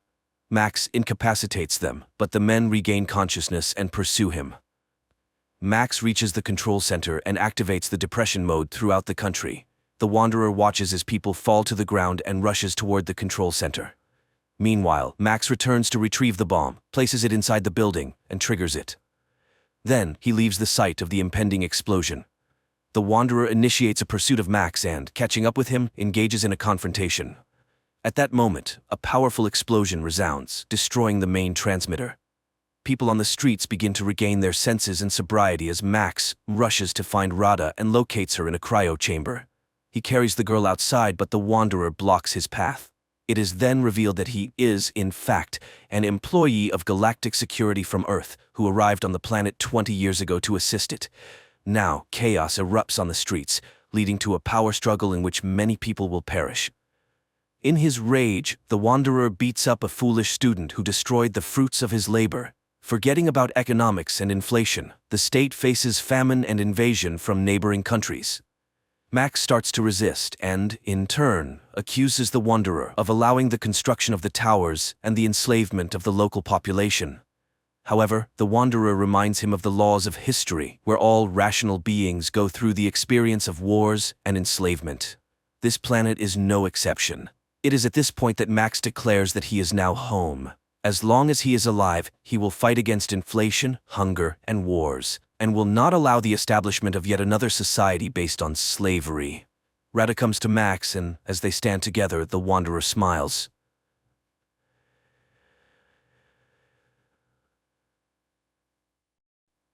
Max incapacitates them, but the men regain consciousness and pursue him. Max reaches the control center and activates the depression mode throughout the country. The Wanderer watches as people fall to the ground and rushes toward the control center. Meanwhile, Max returns to retrieve the bomb, places it inside the building, and triggers it. Then, he leaves the site of the impending explosion. The Wanderer initiates a pursuit of Max and, catching up with him, engages in a confrontation. At that moment, a powerful explosion resounds, destroying the main transmitter. People on the streets begin to regain their senses and sobriety as Max rushes to find Rada and locates her in a cryo chamber. He carries the girl outside, but the Wanderer blocks his path. It is then revealed that he is, in fact, an employee of Galactic Security from Earth who arrived on the planet 20 years ago to assist it. Now, chaos erupts on the streets, leading to a power struggle in which many people will perish. In his rage, the Wanderer beats up a foolish student who destroyed the fruits of his labor. Forgetting about economics and inflation, the state faces famine and invasion from neighboring countries. Max starts to resist and, in turn, accuses the Wanderer of allowing the construction of the towers and the enslavement of the local population. However, the Wanderer reminds him of the laws of history, where all rational beings go through the experience of wars and enslavement. This planet is no exception. It is at this point that Max declares that he is now home. As long as he is alive, he will fight against inflation, hunger, and wars, and will not allow the establishment of yet another society based on slavery. Rada comes to Max, and as they stand together, the Wanderer smiles.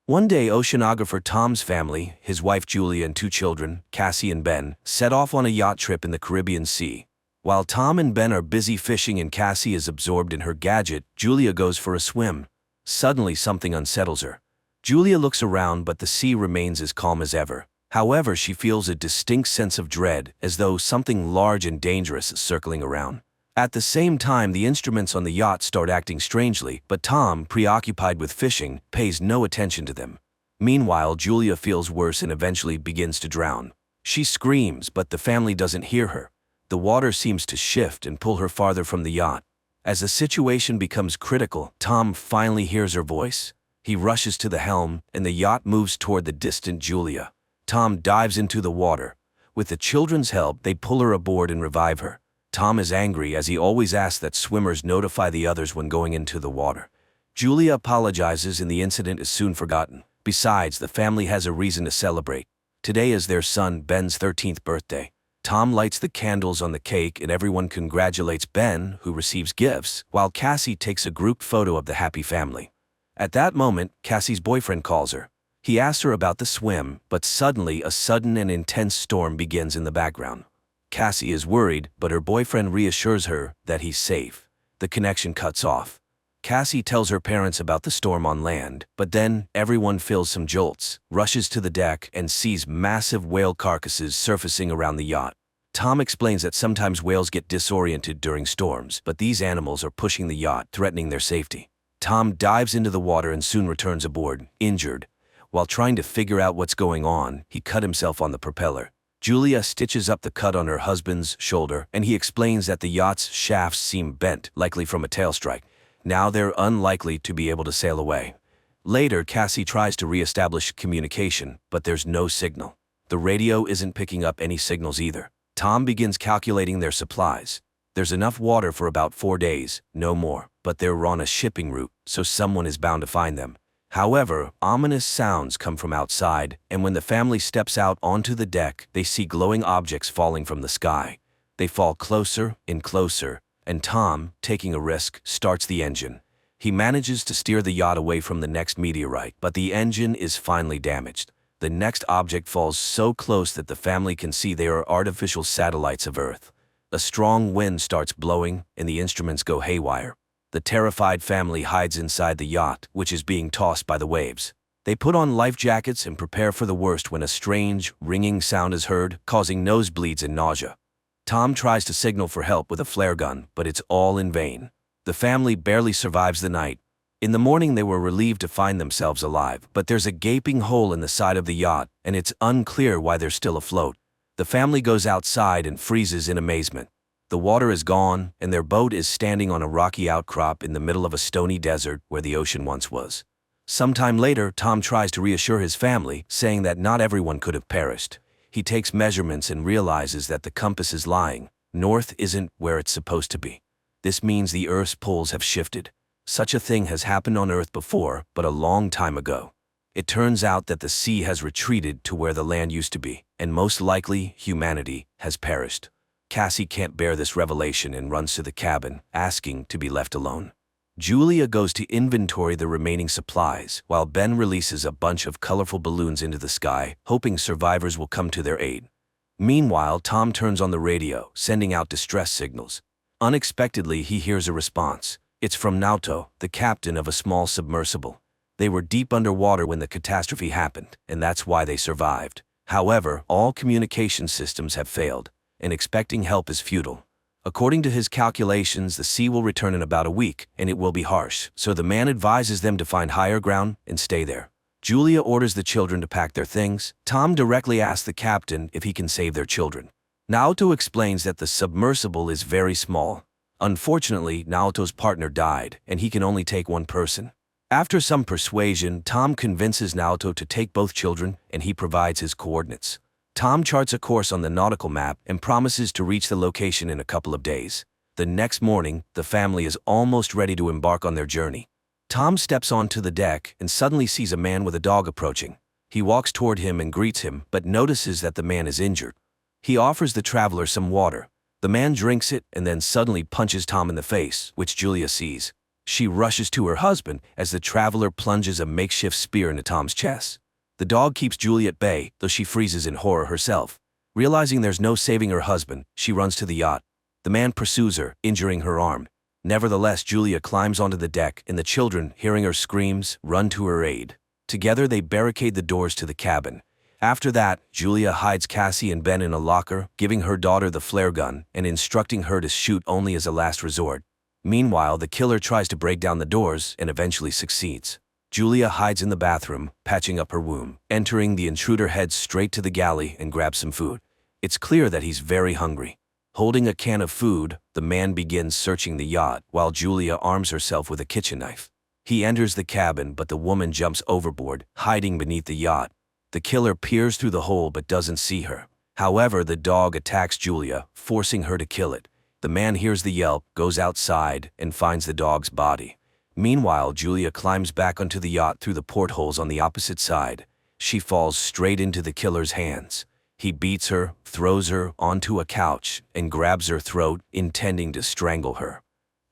One day, oceanographer Tom's family, his wife Julia and 2 children, Cassie and Ben, set off on a yacht trip in the Caribbean Sea. While Tom and Ben are busy fishing and Cassie is absorbed in her gadget, Julia goes for a swim. Suddenly, something unsettles her. Julia looks around, but the sea remains as calm as ever. However, she feels a distinct sense of dread, as though something large and dangerous is circling around. At the same time, the instruments on the yacht start acting strangely, but Tom, preoccupied with fishing, pays no attention to them. Meanwhile, Julia feels worse and eventually begins to drown. She screams, but the family doesn't hear her. The water seems to shift and pull her farther from the yacht. As the situation becomes critical, Tom finally hears her voice. He rushes to the helm, and the yacht moves toward the distant Julia. Tom dives into the water. With the children's help, they pull her aboard and revive her. Tom is angry, as he always asks that swimmers notify the others when going into the water. Julia apologizes and the incident is soon forgotten. Besides, the family has a reason to celebrate. Today is their son Ben's 13th birthday. Tom lights the candles on the cake and everyone congratulates Ben, who receives gifts, while Cassie takes a group photo of the happy family. At that moment, Cassie's boyfriend calls her. He asks her about the swim, but suddenly a sudden and intense storm begins in the background. Cassie is worried, but her boyfriend reassures her that he's safe. The connection cuts off. Cassie tells her parents about the storm on land, but then everyone feels some jolts, rushes to the deck, and sees massive whale carcasses surfacing around the yacht. Tom explains that sometimes whales get disoriented during storms, but these animals are pushing the yacht, threatening their safety. Tom dives into the water and soon returns aboard, injured. While trying to figure out what's going on, he cut himself on the propeller. Julia stitches up the cut on her husband's shoulder, and he explains that the yacht's shafts seem bent, likely from a tail strike. Now they're unlikely to be able to sail away. Later, Cassie tries to re-establish communication, but there's no signal. The radio isn't picking up any signals either. Tom begins calculating their supplies. There's enough water for about 4 days, no more, but they're on a shipping route, so someone is bound to find them. However, ominous sounds come from outside, and when the family steps out onto the deck, they see glowing objects falling from the sky. They fall closer and closer, and Tom, taking a risk, starts the engine. He manages to steer the yacht away from the next meteorite, but the engine is finally damaged. The next object falls so close that the family can see they are artificial satellites of Earth. A strong wind starts blowing, and the instruments go haywire. The terrified family hides inside the yacht, which is being tossed by the waves. They put on life jackets and prepare for the worst when a strange, ringing sound is heard, causing nosebleeds and nausea. Tom tries to signal for help with a flare gun, but it's all in vain. The family barely survives the night. In the morning they were relieved to find themselves alive, but there's a gaping hole in the side of the yacht, and it's unclear why they're still afloat. The family goes outside and freezes in amazement. The water is gone, and their boat is standing on a rocky outcrop in the middle of a stony desert where the ocean once was. Sometime later, Tom tries to reassure his family, saying that not everyone could have perished. He takes measurements and realizes that the compass is lying. North isn't where it's supposed to be. This means the Earth's poles have shifted. Such a thing has happened on Earth before, but a long time ago. It turns out that the sea has retreated to where the land used to be, and most likely humanity has perished. Cassie can't bear this revelation and runs to the cabin, asking to be left alone. Julia goes to inventory the remaining supplies, while Ben releases a bunch of colorful balloons into the sky, hoping survivors will come to their aid. Meanwhile, Tom turns on the radio, sending out distress signals. Unexpectedly, he hears a response. It's from Naoto, the captain of a small submersible. They were deep underwater when the catastrophe happened, and that's why they survived. However, all communication systems have failed, and expecting help is futile. According to his calculations, the sea will return in about a week, and it will be harsh, so the man advises them to find higher ground and stay there. Julia orders the children to pack their things. Tom directly asks the captain if he can save their children. Naoto explains that the submersible is very small. Unfortunately, Naoto's partner died, and he can only take one person. After some persuasion, Tom convinces Naoto to take both children, and he provides his coordinates. Tom charts a course on the nautical map and promises to reach the location in a couple of days. The next morning, the family is almost ready to embark on their journey. Tom steps onto the deck and suddenly sees a man with a dog approaching. He walks toward him and greets him, but notices that the man is injured. He offers the traveler some water. The man drinks it and then suddenly punches Tom in the face, which Julia sees. She rushes to her husband as the traveler plunges a makeshift spear into Tom's chest. The dog keeps Julia at bay, though she freezes in horror herself. Realizing there's no saving her husband, she runs to the yacht. The man pursues her, injuring her arm. Nevertheless, Julia climbs onto the deck, and the children, hearing her screams, run to her aid. Together, they barricade the doors to the cabin. After that, Julia hides Cassie and Ben in a locker, giving her daughter the flare gun and instructing her to shoot only as a last resort. Meanwhile, the killer tries to break down the doors and eventually succeeds. Julia hides in the bathroom, patching up her wound. Entering, the intruder heads straight to the galley and grabs some food. It's clear that he's very hungry. Holding a can of food, the man begins searching the yacht, while Julia arms herself with a kitchen knife. He enters the cabin, but the woman jumps overboard, hiding beneath the yacht. The killer peers through the hole but doesn't see her. However, the dog attacks Julia, forcing her to kill it. The man hears the yelp, goes outside, and finds the dog's body. Meanwhile, Julia climbs back onto the yacht through the portholes on the opposite side. She falls straight into the killer's hands. He beats her, throws her onto a couch, and grabs her throat, intending to strangle her.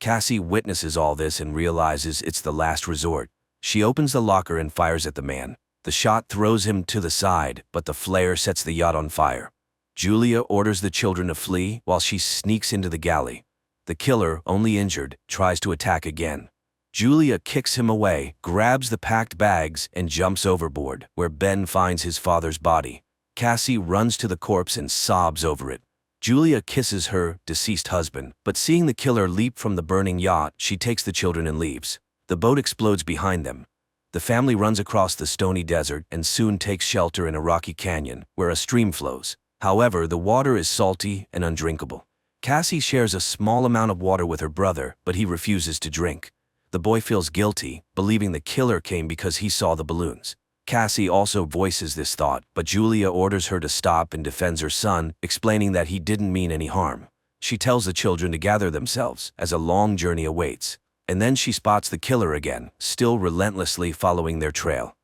Cassie witnesses all this and realizes it's the last resort. She opens the locker and fires at the man. The shot throws him to the side, but the flare sets the yacht on fire. Julia orders the children to flee while she sneaks into the galley. The killer, only injured, tries to attack again. Julia kicks him away, grabs the packed bags, and jumps overboard, where Ben finds his father's body. Cassie runs to the corpse and sobs over it. Julia kisses her deceased husband, but seeing the killer leap from the burning yacht, she takes the children and leaves. The boat explodes behind them. The family runs across the stony desert and soon takes shelter in a rocky canyon, where a stream flows. However, the water is salty and undrinkable. Cassie shares a small amount of water with her brother, but he refuses to drink. The boy feels guilty, believing the killer came because he saw the balloons. Cassie also voices this thought, but Julia orders her to stop and defends her son, explaining that he didn't mean any harm. She tells the children to gather themselves, as a long journey awaits. And then she spots the killer again, still relentlessly following their trail.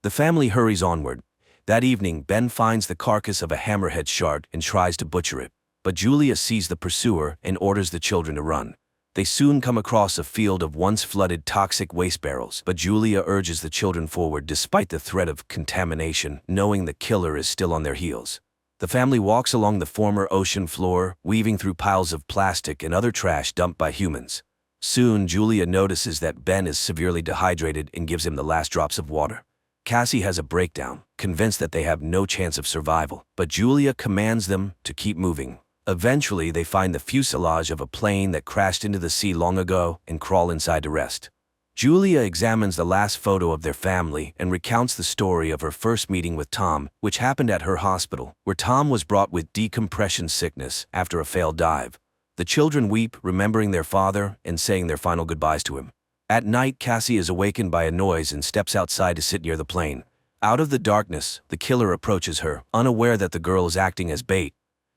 The family hurries onward. That evening, Ben finds the carcass of a hammerhead shark and tries to butcher it. But Julia sees the pursuer and orders the children to run. They soon come across a field of once flooded toxic waste barrels, but Julia urges the children forward despite the threat of contamination, knowing the killer is still on their heels. The family walks along the former ocean floor, weaving through piles of plastic and other trash dumped by humans. Soon, Julia notices that Ben is severely dehydrated and gives him the last drops of water. Cassie has a breakdown, convinced that they have no chance of survival, but Julia commands them to keep moving. Eventually, they find the fuselage of a plane that crashed into the sea long ago and crawl inside to rest. Julia examines the last photo of their family and recounts the story of her first meeting with Tom, which happened at her hospital, where Tom was brought with decompression sickness after a failed dive. The children weep, remembering their father and saying their final goodbyes to him. At night, Cassie is awakened by a noise and steps outside to sit near the plane. Out of the darkness, the killer approaches her, unaware that the girl is acting as bait.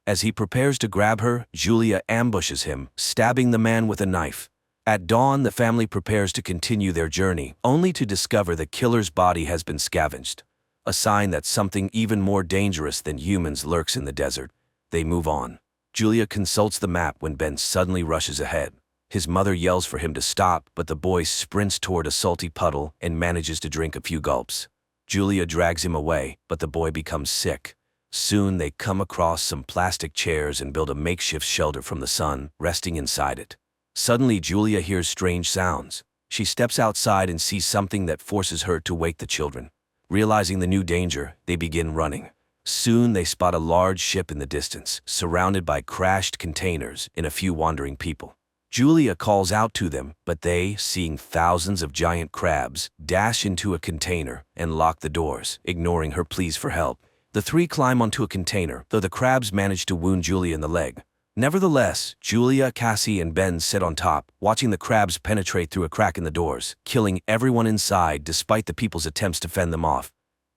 As he prepares to grab her, Julia ambushes him, stabbing the man with a knife. At dawn, the family prepares to continue their journey, only to discover the killer's body has been scavenged. A sign that something even more dangerous than humans lurks in the desert. They move on. Julia consults the map when Ben suddenly rushes ahead. His mother yells for him to stop, but the boy sprints toward a salty puddle and manages to drink a few gulps. Julia drags him away, but the boy becomes sick. Soon they come across some plastic chairs and build a makeshift shelter from the sun, resting inside it. Suddenly, Julia hears strange sounds. She steps outside and sees something that forces her to wake the children. Realizing the new danger, they begin running. Soon they spot a large ship in the distance, surrounded by crashed containers and a few wandering people. Julia calls out to them, but they, seeing thousands of giant crabs, dash into a container and lock the doors, ignoring her pleas for help. The three climb onto a container, though the crabs manage to wound Julia in the leg. Nevertheless, Julia, Cassie, and Ben sit on top, watching the crabs penetrate through a crack in the doors, killing everyone inside despite the people's attempts to fend them off.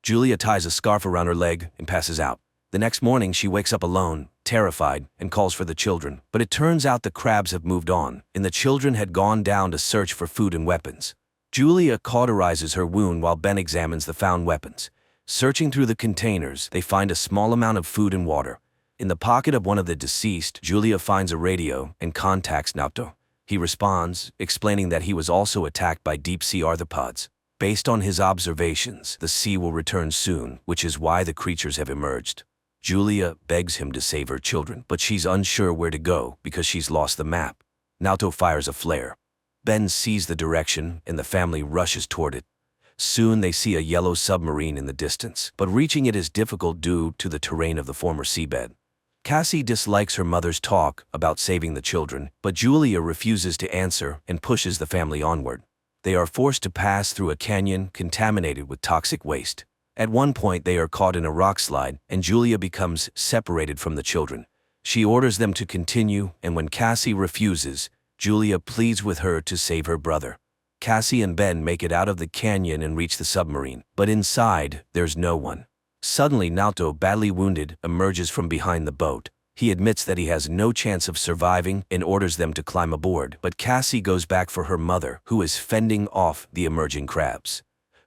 Julia ties a scarf around her leg and passes out. The next morning, she wakes up alone, terrified, and calls for the children. But it turns out the crabs have moved on, and the children had gone down to search for food and weapons. Julia cauterizes her wound while Ben examines the found weapons. Searching through the containers, they find a small amount of food and water. In the pocket of one of the deceased, Julia finds a radio and contacts Nato. He responds, explaining that he was also attacked by deep-sea arthropods. Based on his observations, the sea will return soon, which is why the creatures have emerged. Julia begs him to save her children, but she's unsure where to go because she's lost the map. Nato fires a flare. Ben sees the direction, and the family rushes toward it. Soon they see a yellow submarine in the distance, but reaching it is difficult due to the terrain of the former seabed. Cassie dislikes her mother's talk about saving the children, but Julia refuses to answer and pushes the family onward. They are forced to pass through a canyon contaminated with toxic waste. At one point, they are caught in a rock slide, and Julia becomes separated from the children. She orders them to continue, and when Cassie refuses, Julia pleads with her to save her brother. Cassie and Ben make it out of the canyon and reach the submarine, but inside, there's no one. Suddenly, Nato, badly wounded, emerges from behind the boat. He admits that he has no chance of surviving and orders them to climb aboard, but Cassie goes back for her mother, who is fending off the emerging crabs.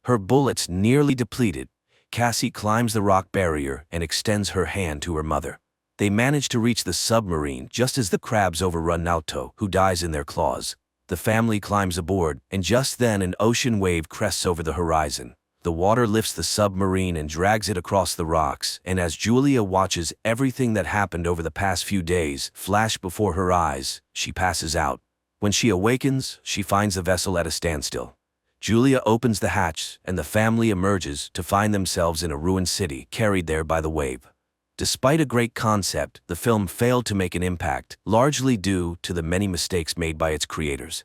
Her bullets nearly depleted, Cassie climbs the rock barrier and extends her hand to her mother. They manage to reach the submarine just as the crabs overrun Naoto, who dies in their claws. The family climbs aboard, and just then an ocean wave crests over the horizon. The water lifts the submarine and drags it across the rocks, and as Julia watches everything that happened over the past few days flash before her eyes, she passes out. When she awakens, she finds the vessel at a standstill. Julia opens the hatch, and the family emerges to find themselves in a ruined city carried there by the wave. Despite a great concept, the film failed to make an impact, largely due to the many mistakes made by its creators.